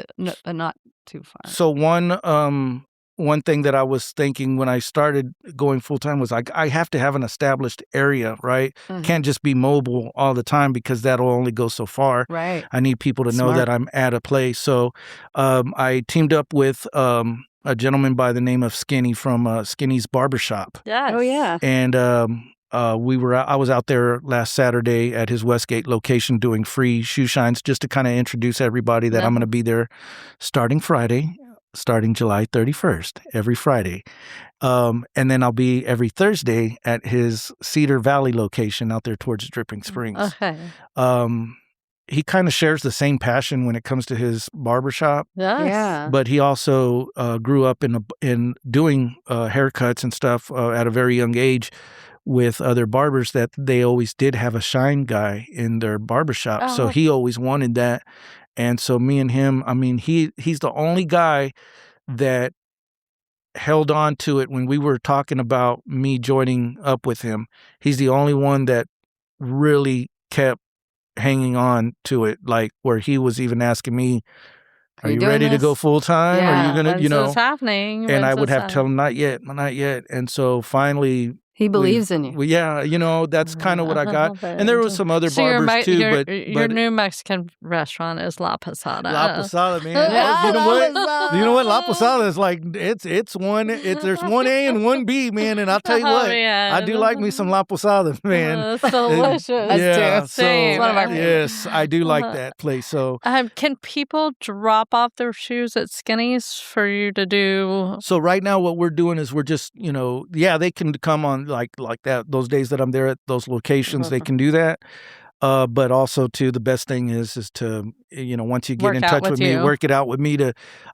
not too far. So one thing that I was thinking when I started going full time was I have to have an established area, right? Mhm. Can't just be mobile all the time because that'll only go so far. Right. I need people to know Smart. that I'm at a place. So I teamed up with a gentleman by the name of Skinny from Skinny's Barbershop. Yes. Oh, yeah. And I was out there last Saturday at his Westgate location doing free shoe shines just to kind of introduce everybody that I'm going to be there starting July 31st, every Friday. And then I'll be every Thursday at his Cedar Valley location out there towards Dripping Springs. Okay. He kind of shares the same passion when it comes to his barbershop. Yes. Yeah. But he also grew up in doing haircuts and stuff at a very young age with other barbers that they always did have a shine guy in their barbershop. So he always wanted that. And so me and him, I mean, he's the only guy that held on to it when we were talking about me joining up with him. He's the only one that really kept hanging on to it, like where he was even asking me, are you ready to go full time? Yeah. Are you going to, you know, When's this happening? and I When's would this have to tell him, not yet. And so finally, He believes in you. well, yeah, you know, that's kind of what I got. And there was some other barbers too, your new Mexican restaurant is La Posada. La Posada, man. Yeah, you know La what? Posada. You know what? La Posada is like there's one A and one B, man. And I'll tell you what, man. I do like me some La Posada, man. It's delicious. Yeah, so Same. It's one of our yes, I do like that place. So Can people drop off their shoes at Skinny's for you to do? So right now, what we're doing is we're just, you know, they can come on like that. Those days that I'm there at those locations, they can do that. But also, too, the best thing is to, you know, once you get in touch with me, work it out with me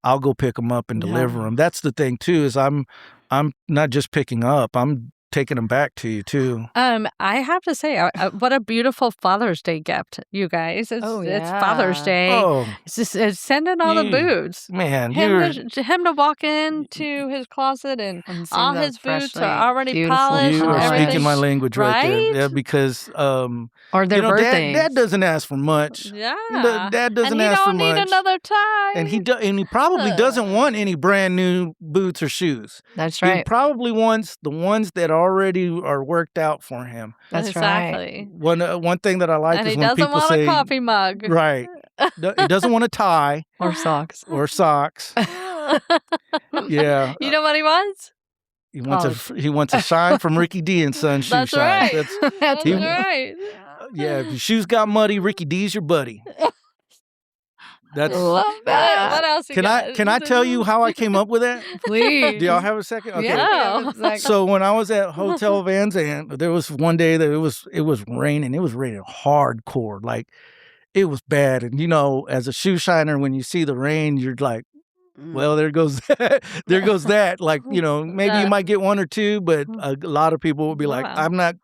I'll go pick them up and deliver them. That's the thing, too, is I'm not just picking up. I'm taking them back to you, too. I have to say, what a beautiful Father's Day gift, you guys. It's Father's Day. Oh, It's sending all the boots. Man, Him to walk into his closet and all his boots are already polished. you and are everything. speaking my language right there. Right? Yeah, because Or their birthdays. Dad doesn't ask for much. Yeah. Dad doesn't ask for much. And he don't need another tie. And he probably doesn't want any brand new boots or shoes. That's right. He probably wants the ones that already are worked out for him. That's exactly. right. One thing that I like And is he when doesn't people want say, a coffee mug. right. He doesn't want a tie Or socks. or socks. Yeah. You know what he wants? He wants a shine from Ricky D and Son shoe That's shine. right. That's he- right. Yeah, if your shoes got muddy, Ricky D's your buddy. That's Love that. What else you Can I tell you how I came up with that? Please. Do y'all have a second? Okay. Yeah. So when I was at Hotel Van Zandt, there was one day that it was raining. It was raining hardcore. Like it was bad. And you know, as a shoe shiner, when you see the rain, you're like, well, there goes that. There goes that. Like, you know, maybe you might get one or two, but a lot of people will be like, Wow. I'm not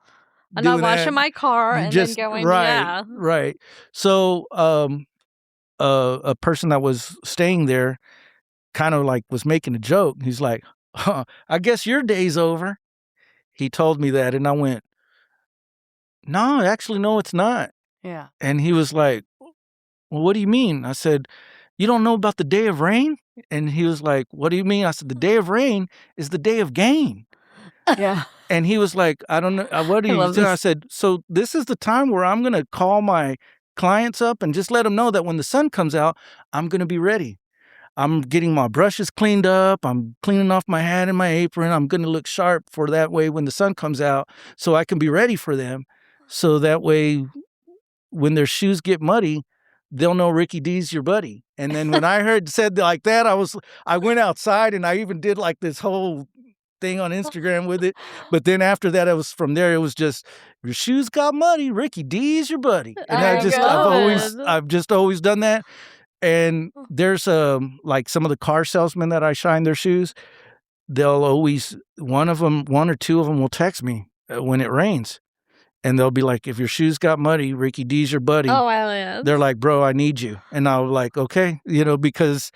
washing my car and then going, yeah. Right. So a person that was staying there kind of like was making a joke. He's like, I guess your day's over. He told me that, and I went, no, actually, no, it's not. Yeah. And he was like, well, what do you mean? I said, you don't know about the day of rain? And he was like, what do you mean? I said, the day of rain is the day of gain. Yeah. And he was like, I don't know. What do you love do? this. I said, so this is the time where I'm going to call my clients up and just let them know that when the sun comes out, I'm going to be ready. I'm getting my brushes cleaned up. I'm cleaning off my hat and my apron. I'm going to look sharp for that way when the sun comes out so I can be ready for them. So that way, when their shoes get muddy, they'll know Ricky D's your buddy. And then when I said like that, I went outside and I even did like this whole thing on Instagram with it. But then after that, it was just, your shoes got muddy, Ricky D's your buddy. And I've just always done that. And there's like some of the car salesmen that I shine their shoes, they'll always, one or two of them will text me when it rains. And they'll be like, if your shoes got muddy, Ricky D's your buddy. Oh, Aliens. They're like, bro, I need you. And I was like, okay, because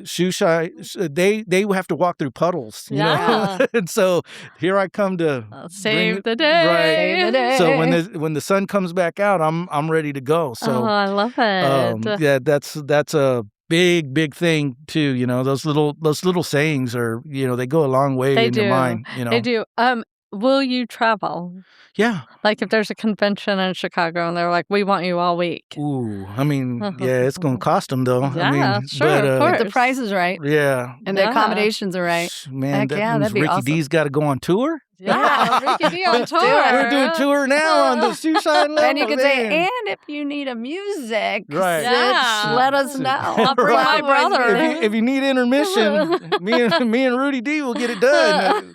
shoe shine, they have to walk through puddles, you know? And so here I come to save the day. Right. Save the day. So when the sun comes back out, I'm ready to go. So I love it. yeah, that's a big thing too. Those little sayings are, they go a long way in your mind. They do. Will you travel? Yeah. Like if there's a convention in Chicago and they're like, we want you all week. Ooh, I mean, yeah, it's going to cost them though. Yeah, I mean, sure, but, of course. If the price is right. Yeah. And the accommodations are right. Man, that means that'd be Ricky awesome. D's got to go on tour? Yeah, Ricky D on tour. We're doing tour now on the shoe shine level. And you can say, and if you need a music, right. let us know. I'll bring my brother. If you need intermission, me and Rudy D will get it done.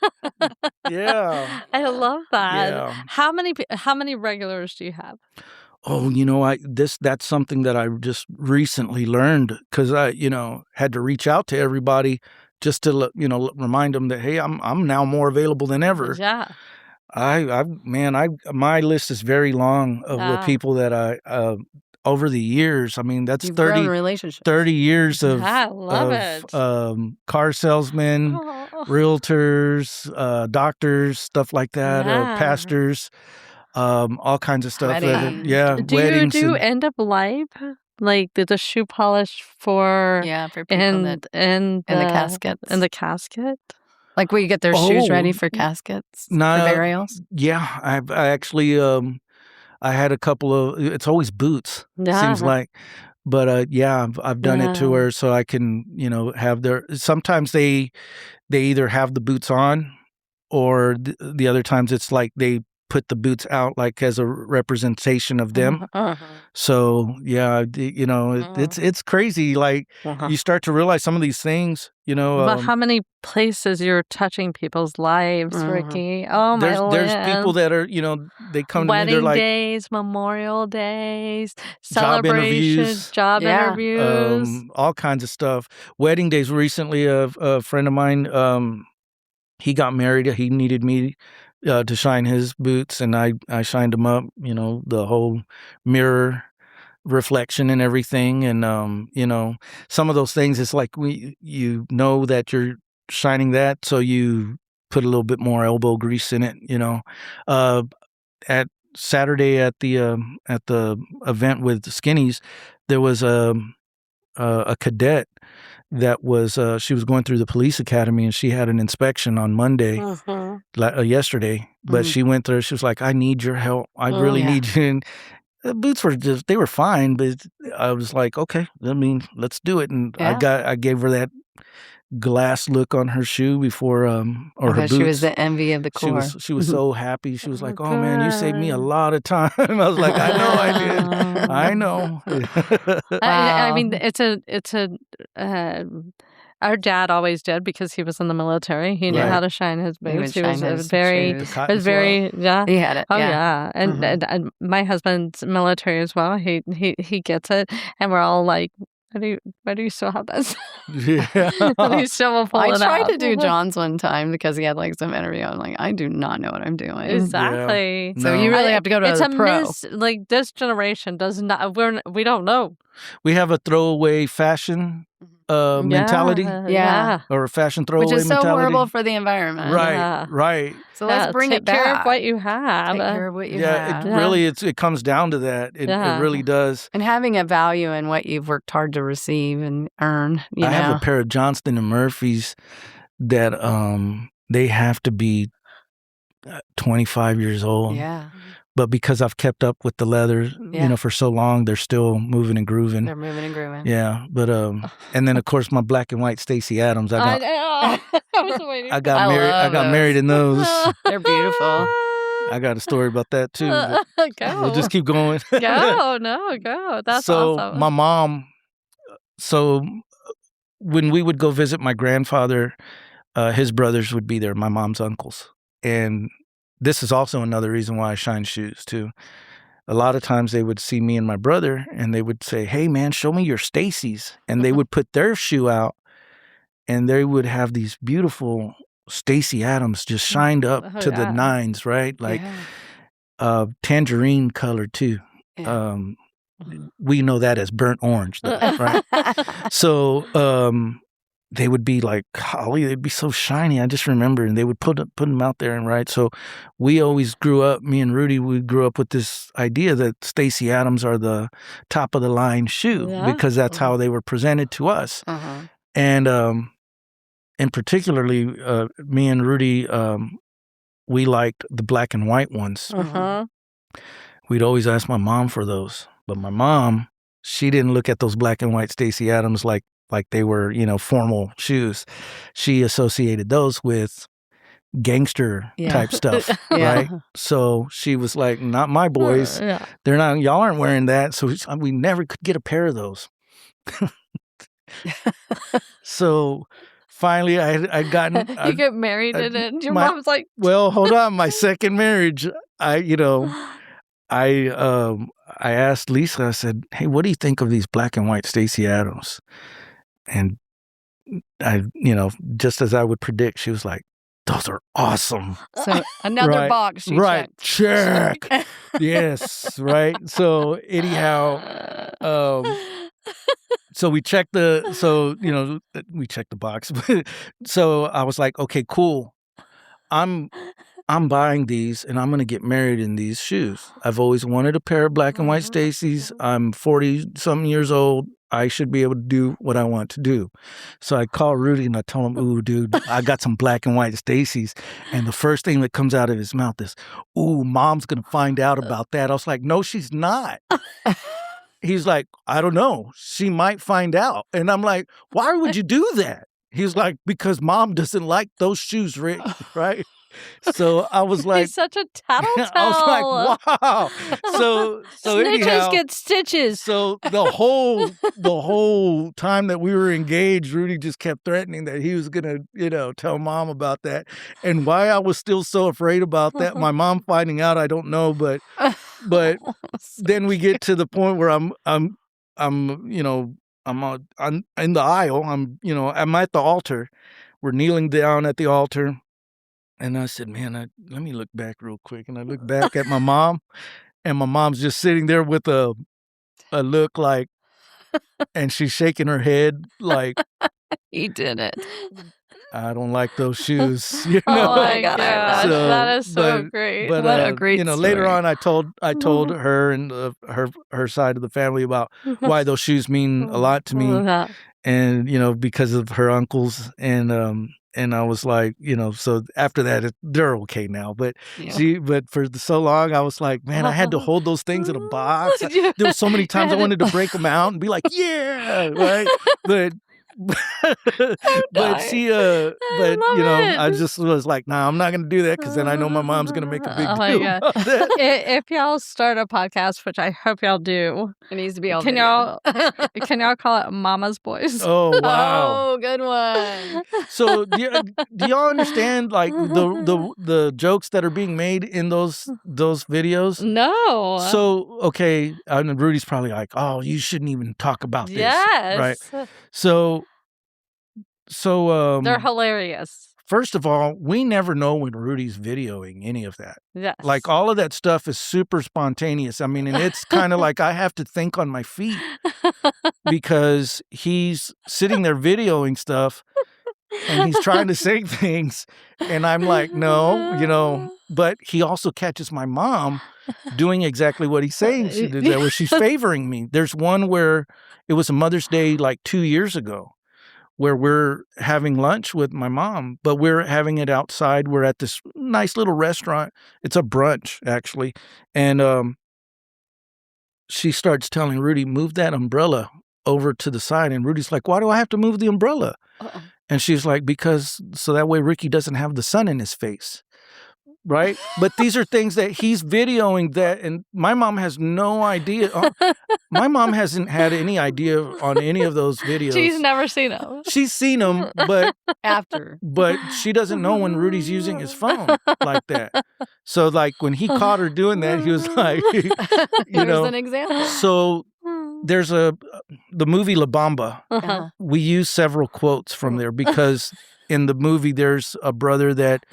Yeah. I love that. Yeah. How many regulars do you have? Oh, that's something that I just recently learned because I, had to reach out to everybody just to, remind them that, hey, I'm now more available than ever. Yeah. My list is very long of the people that I, over the years, I mean, that's 30 years of, I love it. Car salesmen, realtors, doctors, stuff like that, pastors, all kinds of stuff. Weddings. Do weddings. You do end of life? Like the shoe polish for people in the caskets. In the casket? Like where you get their shoes ready for caskets, for burials? Yeah, I actually I had a couple of, it's always boots, seems like. But I've done it to her so I can, have sometimes they either have the boots on or the other times it's like they put the boots out like as a representation of them. So it's crazy. Like you start to realize some of these things, But how many places you're touching people's lives, Ricky? Oh my Lord. There's people that are, they come to me, they're like days, Memorial Days, celebrations, job interviews, all kinds of stuff. Wedding days. Recently, a friend of mine, he got married. He needed me to shine his boots, and I shined him up, the whole mirror reflection and everything. And, some of those things, it's like you know that you're shining that, so you put a little bit more elbow grease in it, At Saturday at the event with the Skinnies, there was a cadet that was she was going through the police academy and she had an inspection on Monday, yesterday, but she went there. She was like, I need your help. I really need you. And the boots they were fine, but I was like, okay, let's do it. And I gave her that glass look on her shoe before or her boots. She was the envy of the Corps. She was so happy. She was like, oh man, you saved me a lot of time. I was like, I know I did. I know. I mean, it's our dad always did because he was in the military. He knew how to shine his boots. He was very, He had it. Oh yeah. And my husband's military as well. He gets it, and we're all like, why do you still have this? Yeah. And he still will pull it out. I tried to do John's one time because he had like some interview. I'm like, I do not know what I'm doing. Exactly. Yeah. So you really have to go to it's a pro. Like this generation does not. We don't know. We have a throwaway fashion mentality. Yeah. Or a fashion throwaway Which is so mentality. horrible for the environment. Right. So let's bring it back. Take care of what you have. Take care of what you have. Really, it comes down to that. It really does. And having a value in what you've worked hard to receive and earn. I have a pair of Johnston and Murphys that they have to be 25 years old. Yeah. But because I've kept up with the leather, for so long, they're still moving and grooving. They're moving and grooving. Yeah, but and then of course my black and white Stacey Adams. I know. I was waiting. I got married. I got married in those. They're beautiful. I got a story about that too. Go. We'll just keep going. Go. That's awesome. My mom. So when we would go visit my grandfather, his brothers would be there. My mom's uncles, and this is also another reason why I shine shoes too. a lot of times they would see me and my brother and they would say, hey, man, show me your Stacy's. And they would put their shoe out and they would have these beautiful Stacy Adams just shined up to the nines, right? Like tangerine color too. Yeah. We know that as burnt orange, though, right? So they would be like, golly, they'd be so shiny. I just remember, and they would put them out there, and right. So we always grew up. Me and Rudy, we grew up with this idea that Stacy Adams are the top of the line shoe because that's how they were presented to us. And particularly, me and Rudy, we liked the black and white ones. We'd always ask my mom for those, but my mom, she didn't look at those black and white Stacy Adams like they were, formal shoes. She associated those with gangster type stuff, right? So she was like, not my boys. They're not, y'all aren't wearing that. So we never could get a pair of those. So finally I gotten... You get married and your mom's like... Well, hold on. My second marriage, I asked Lisa, I said, hey, what do you think of these black and white Stacy Adams? And I, just as I would predict, she was like, those are awesome. So another box. Check. Yes. Right. So anyhow, so we checked we checked the box. So I was like, okay, cool. I'm buying these and I'm going to get married in these shoes. I've always wanted a pair of black and white Stacy's. I'm 40-something years old. I should be able to do what I want to do. So I called Rudy and I told him, ooh, dude, I got some black and white Stacy's. And the first thing that comes out of his mouth is, ooh, Mom's going to find out about that. I was like, no, she's not. He's like, I don't know. She might find out. And I'm like, why would you do that? He's like, because Mom doesn't like those shoes, Rick, right? So I was like, he's such a tattletale. I was like, wow. So snitches get stitches. So the whole time that we were engaged, Rudy just kept threatening that he was gonna, tell Mom about that. And why I was still so afraid about that, my mom finding out, I don't know, but then we get to the point where I'm in the aisle. I'm at the altar. We're kneeling down at the altar. And I said, man, let me look back real quick. And I look back at my mom, and my mom's just sitting there with a look like, and she's shaking her head like, he did it. I don't like those shoes. Oh my gosh, that is so great. But what a great story. Later on, I told her and her side of the family about why those shoes mean a lot to me, and because of her uncles and I was like, so after that, they're okay now. But but for so long, I was like, man, I had to hold those things in a box. There were so many times I wanted to break them out and be like, yeah, right. But I just was like, nah, I'm not gonna do that because then I know my mom's gonna make a big deal about that. If y'all start a podcast, which I hope y'all do, it needs to be all. Can y'all call it Mama's Boys? Oh wow, oh good one. So do y'all understand like the jokes that are being made in those videos? No. So okay, and Rudy's probably like, oh, you shouldn't even talk about this. Yes. Right. So they're hilarious. First of all, we never know when Rudy's videoing any of that. Yes. Like all of that stuff is super spontaneous. I mean, and it's kind of like I have to think on my feet because he's sitting there videoing stuff and he's trying to say things. And I'm like, no, but he also catches my mom doing exactly what he's saying she did there, where she's favoring me. There's one where it was a Mother's Day like 2 years ago, where we're having lunch with my mom, but we're having it outside. We're at this nice little restaurant. It's a brunch, actually. And she starts telling Rudy, move that umbrella over to the side. And Rudy's like, why do I have to move the umbrella? And she's like, because so that way Ricky doesn't have the sun in his face. right? But these are things that he's videoing that, and my mom has no idea. My mom hasn't had any idea on any of those videos. She's never seen them. She's seen them, but After. but she doesn't know when Rudy's using his phone like that. So like when he caught her doing that, he was like, Here's an example. So there's the movie La Bamba. Uh-huh. We use several quotes from there because in the movie there's a brother that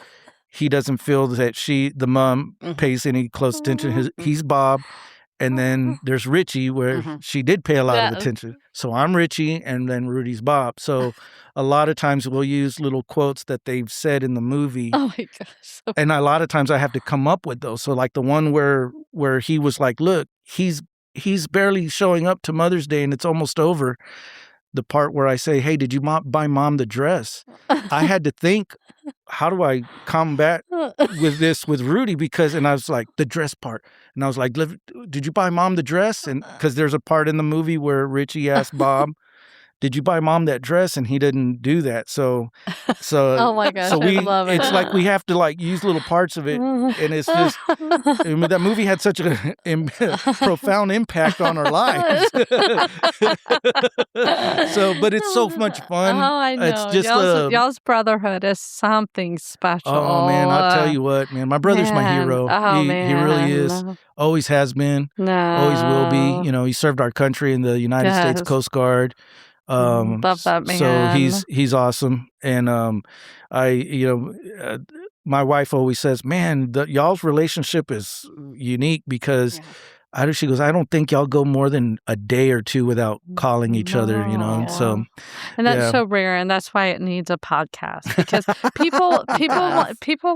he doesn't feel that the mom pays any close attention. He's Bob. And then there's Richie where she did pay a lot of attention. So I'm Richie and then Rudy's Bob. So a lot of times we'll use little quotes that they've said in the movie. Oh my gosh. And a lot of times I have to come up with those. So like the one where he was like, look, he's barely showing up to Mother's Day and it's almost over. The part where I say, hey, did you buy Mom the dress? I had to think, how do I combat with this with Rudy? And I was like, the dress part. And I was like, did you buy Mom the dress? And because there's a part in the movie where Richie asked Bob, did you buy Mom that dress? And he didn't do that. So oh my gosh, so I love it. It's like we have to like use little parts of it. And it's just, I mean, that movie had such a profound impact on our lives. But it's so much fun. Oh, I know. It's just y'all's brotherhood is something special. Oh man, I'll tell you what, man. My brother's my hero. Oh, He really is. Always has been. Always will be. You know, he served our country in the United States Coast Guard. Love that man. So he's awesome. And my wife always says, man, y'all's relationship is unique because she goes, I don't think y'all go more than a day or two without calling each other, you know. Yeah. So, and that's so rare, and that's why it needs a podcast because people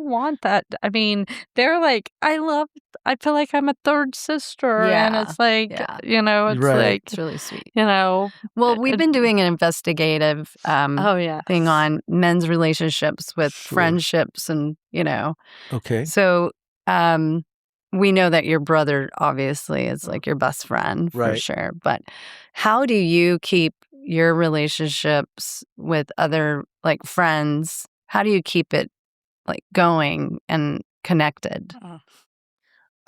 want that. I mean, they're like, I feel like I'm a third sister, and it's like, you know, it's like it's really sweet. You know, well, we've been doing an investigative thing on men's relationships with friendships, and you know, so. We know that your brother obviously is like your best friend for sure. But how do you keep your relationships with other like friends? How do you keep it like going and connected?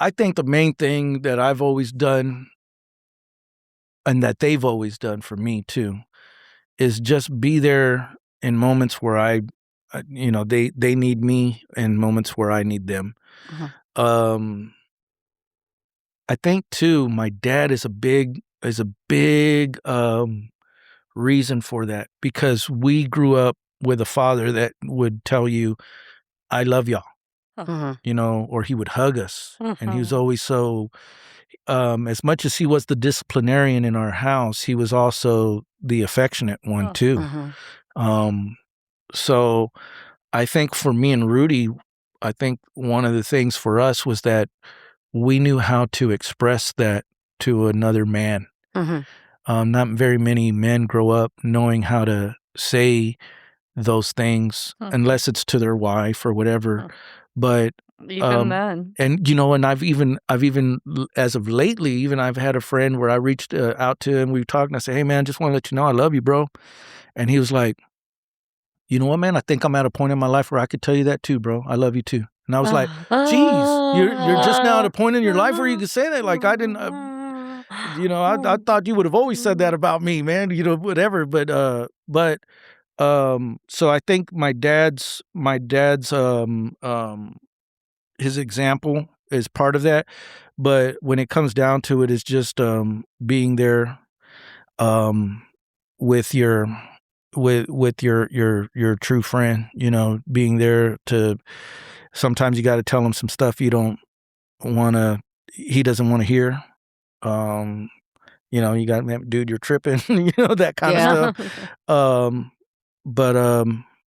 I think the main thing that I've always done and that they've always done for me too is just be there in moments where they need me and moments where I need them. I think too, my dad is a big reason for that because we grew up with a father that would tell you, I love y'all, you know, or he would hug us. And he was always so, as much as he was the disciplinarian in our house, he was also the affectionate one too. So I think for me and Rudy, I think one of the things for us was that we knew how to express that to another man. Not very many men grow up knowing how to say those things unless it's to their wife or whatever. But even then, and you know, and I've even as of lately, even I've had a friend where I reached out to him. We've talked, and I said, "Hey, man, just want to let you know I love you, bro." And he was like, "You know what, man? I think I'm at a point in my life where I could tell you that too, bro. I love you too." And I was like, geez, you're just now at a point in your life where you can say that. Like, I didn't, I thought you would have always said that about me, man, you know, whatever. So I think my dad's his example is part of that. But when it comes down to it, it's just being there with your true friend, you know, being there to. Sometimes you got to tell him some stuff he doesn't want to hear. You know, you got, dude, you're tripping, you know, that kind of stuff. But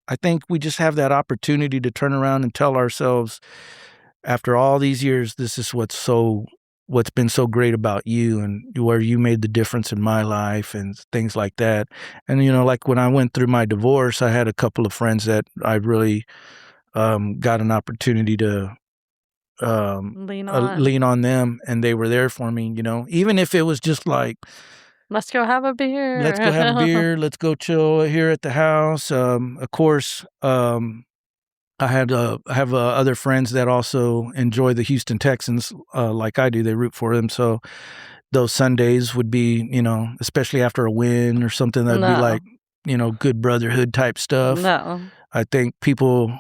I think we just have that opportunity to turn around and tell ourselves, after all these years, this is what's been so great about you and where you made the difference in my life and things like that. And, you know, like when I went through my divorce, I had a couple of friends that I really got an opportunity to lean on them, and they were there for me, you know, even if it was just like, let's go have a beer. Let's go chill here at the house. Of course, I have other friends that also enjoy the Houston Texans like I do. They root for them. So those Sundays would be, especially after a win or something, that'd be like, good brotherhood type stuff. No. I think people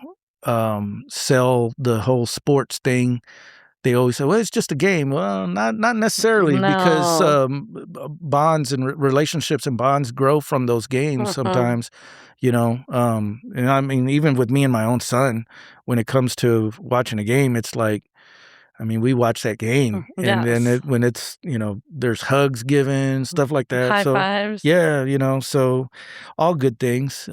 sell the whole sports thing. They always say, well, it's just a game. Well, not necessarily, because bonds and relationships and bonds grow from those games sometimes, and I mean, even with me and my own son, when it comes to watching a game, it's like, I mean, we watch that game, and then when it's, there's hugs given, stuff like that. High fives. Yeah, so all good things.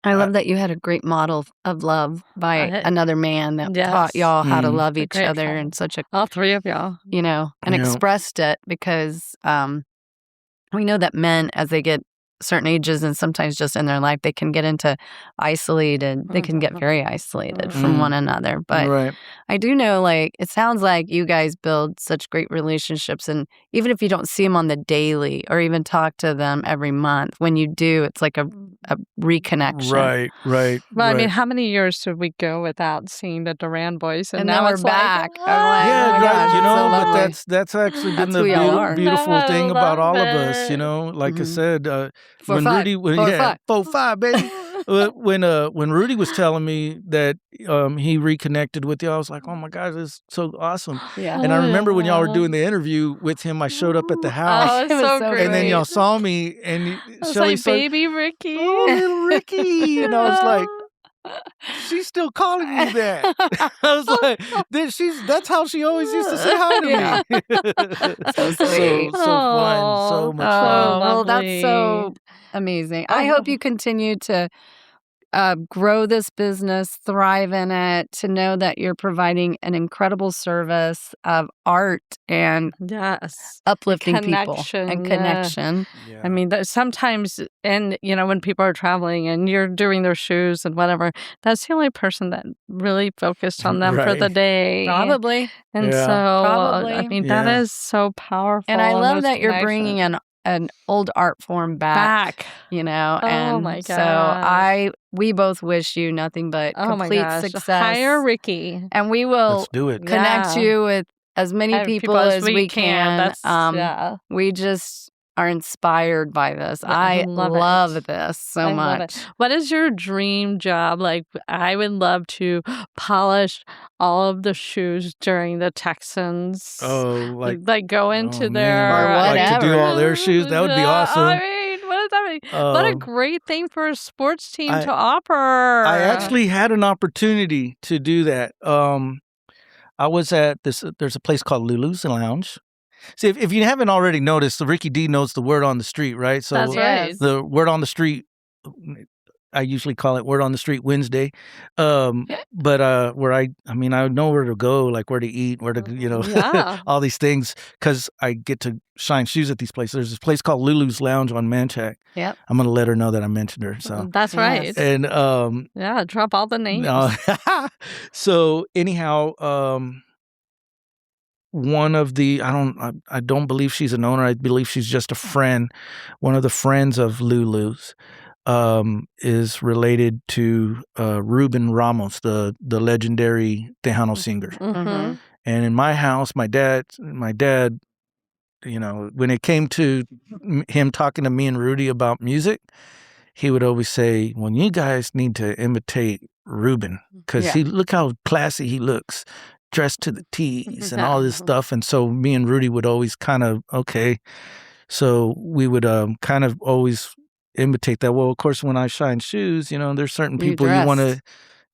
I love that you had a great model of love by another man that taught y'all how to love each other and such a... All three of y'all. And expressed it, because we know that men, as they get certain ages and sometimes just in their life, they can get into isolated. They can get very isolated from one another. But I do know, like, it sounds like you guys build such great relationships. And even if you don't see them on the daily or even talk to them every month, when you do, it's like a reconnection. Right. Well, I mean, how many years did we go without seeing the Duran boys? And now we're back. Like, I'm like, but that's actually been the beautiful thing about all of us, like I said, when Rudy, 4-5, baby. When Rudy was telling me that he reconnected with you, I was like, oh my gosh, this is so awesome. Yeah. And I remember when y'all were doing the interview with him, I showed up at the house. Oh, it was so great. And then y'all saw me, and Shelly like, baby Ricky. Oh, little Ricky. And I was like, she's still calling me that. I was like, that's how she always used to say hi to me. So sweet. So fun. So much fun. Well, that's so amazing. I hope you continue to grow this business, thrive in it, to know that you're providing an incredible service of art and uplifting people and connection. Yeah. I mean, sometimes, and when people are traveling and you're doing their shoes and whatever, that's the only person that really focused on them for the day. Probably. And so, I mean, that is so powerful. And I love that you're bringing an old art form back. And my gosh. So we both wish you nothing but complete success. Hire Ricky. And we will Let's do it. Connect you with as many people as we can. We just are inspired by this. I love this so much. What is your dream job? Like, I would love to polish all of the shoes during the Texans. Oh, like go into their or whatever. Like to do all their shoes. That would be awesome. I mean, what does that mean? What a great thing for a sports team to offer. I actually had an opportunity to do that. I was at there's a place called Lulu's Lounge. See, if you haven't already noticed, Ricky D knows the word on the street, right? So that's right. The word on the street, I usually call it Word on the Street Wednesday. But where I know where to go, like where to eat, where to, all these things, because I get to shine shoes at these places. There's this place called Lulu's Lounge on Manchac. Yep. I'm going to let her know that I mentioned her. So that's right. And drop all the names. So anyhow, one of the I don't believe she's an owner. I believe she's just a friend. One of the friends of Lulu's is related to Ruben Ramos, the legendary Tejano singer. Mm-hmm. And in my house, my dad, when it came to him talking to me and Rudy about music, he would always say, well, you guys need to imitate Ruben, because look how classy he looks, dressed to the T's and all this stuff. And so me and Rudy would always kind of, so we would kind of always imitate that. Well, of course, when I shine shoes, there's certain people you want to,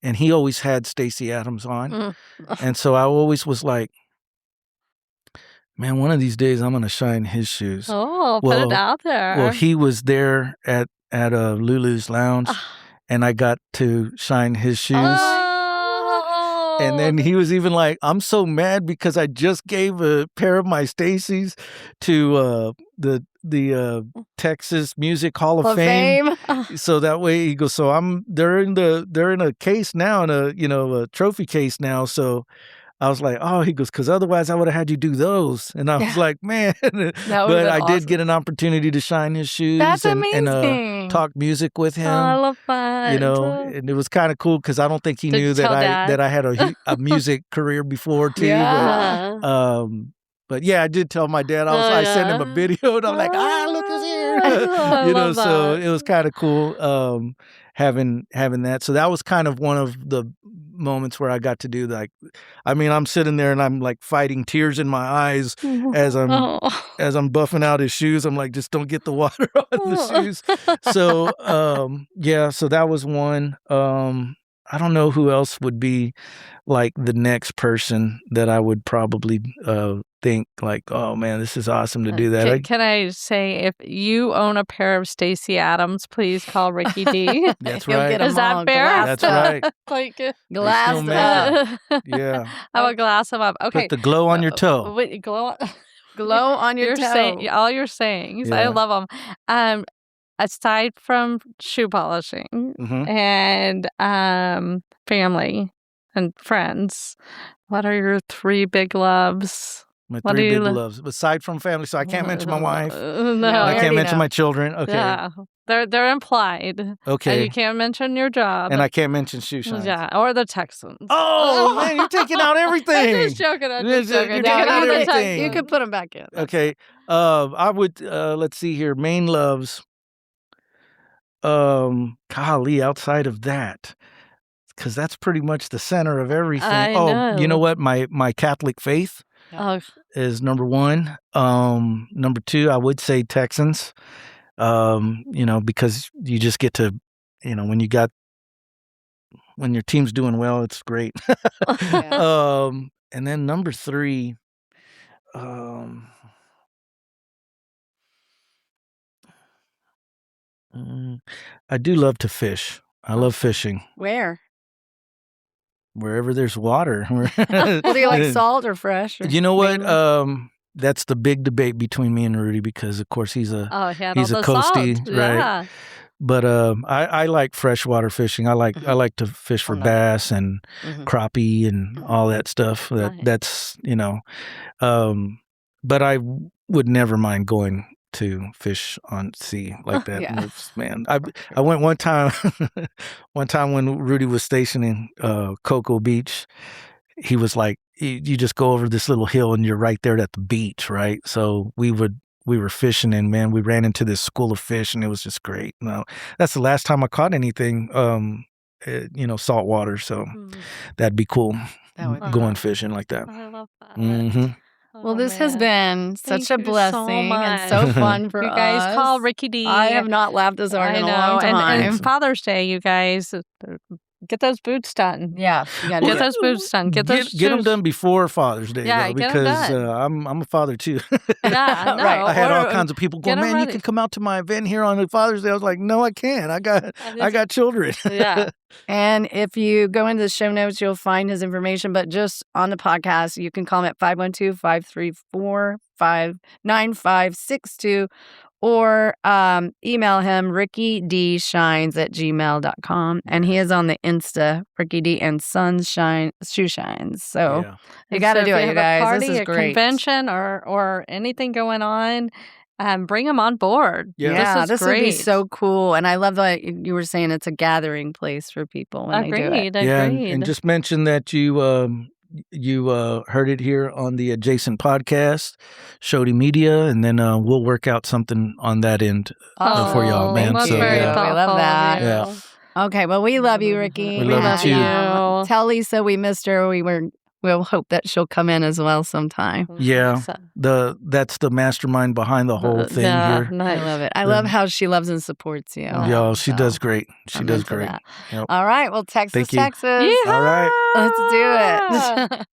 and he always had Stacey Adams on. And so I always was like, man, one of these days I'm going to shine his shoes. Put it out there. Well, he was there at Lulu's Lounge, and I got to shine his shoes. And then he was even like, I'm so mad because I just gave a pair of my Stacey's to the Texas Music Hall of Fame. So that way he goes, so they're in a case now, in a trophy case now. So I was like, oh, he goes, because otherwise I would have had you do those. And I was like, man. But I did get an opportunity to shine his shoes. That's and amazing. talk music with him. Oh, I love that. You know, and it was kind of cool because I don't think he knew that I had a music career before too. Yeah. But yeah, I did tell my dad. I sent him a video, and I'm like, look who's here. You know, so it was kind of cool having that. So that was kind of one of the moments where I got to do I'm sitting there and I'm like fighting tears in my eyes as I'm buffing out his shoes. I'm like, just don't get the water on the shoes. So so that was one. I don't know who else would be like the next person that I would probably think like, oh man, this is awesome to do that. Can I say, if you own a pair of Stacey Adams, please call Ricky D. That's right. Is that fair? That's right. Like glass up. Yeah. I will glass them up. Okay. Put the glow on your toe. Wait, glow on your toe. All your sayings. Yeah. I love them. Aside from shoe polishing and family and friends, what are your 3 big loves? My 3 big loves, aside from family. So I can't mention my wife. No, I can't mention my children. Okay. Yeah, they're implied. Okay. And you can't mention your job. And I can't mention shoe shines. Yeah, or the Texans. Oh man, you're taking out everything. I'm just joking. You're taking out everything. You could put them back in. Okay. I would. Let's see here. Main loves. Golly, outside of that, because that's pretty much the center of everything. I know. You know what? My Catholic faith is number 1. Number 2, I would say Texans. You know, because you just get to, you know, when your team's doing well, it's great. And then number 3, I do love to fish. I love fishing. Where? Wherever there's water. Well, do you like salt or fresh? Or you know what? That's the big debate between me and Rudy because, of course, he's a coastie, right? Yeah. But I like freshwater fishing. I like to fish for bass and crappie and all that stuff. That's you know, but I would never mind going to fish on sea like that. Yeah. Man, I went one time when Rudy was stationed in Cocoa Beach. He was like, you just go over this little hill and you're right there at the beach, right? So we were fishing and man, we ran into this school of fish and it was just great. No, that's the last time I caught anything, salt water. So that'd be cool. Going fishing like that. I love that. Mm-hmm. Well, this has been such a blessing and so fun for you us. guys call Ricky D. I have not laughed this hard in a long time. And Father's Day, you guys, get those boots done. Yeah, you gotta get those boots done. Get them done before Father's Day, yeah, though, because I'm a father too. Yeah, no, right. I had all kinds of people going, man, you can come out to my event here on Father's Day. I was like, no, I can't. I got children. Yeah. And if you go into the show notes, you'll find his information. But just on the podcast, you can call him at 512-534-9562 or email him rickyDshines@gmail.com. And he is on the Insta, Ricky D and Sons Shoe Shines. So you got to do it, you guys. Party, this is great. A convention or anything going on, bring them on board. Yeah, this would be so cool. And I love that you were saying it's a gathering place for people when they do it. Yeah, and just mention that you heard it here on the adjacent podcast, Shody Media, and then we'll work out something on that end for y'all, man. That's so very we love that. Yeah. Okay, well, we love you, Ricky. We love you too. Tell Lisa we missed her. We'll hope that she'll come in as well sometime. Yeah, that's the mastermind behind the whole thing here. I love it. I love how she loves and supports you. Yeah, she does great. She does great. Yep. All right, well, Texas. All right. Let's do it.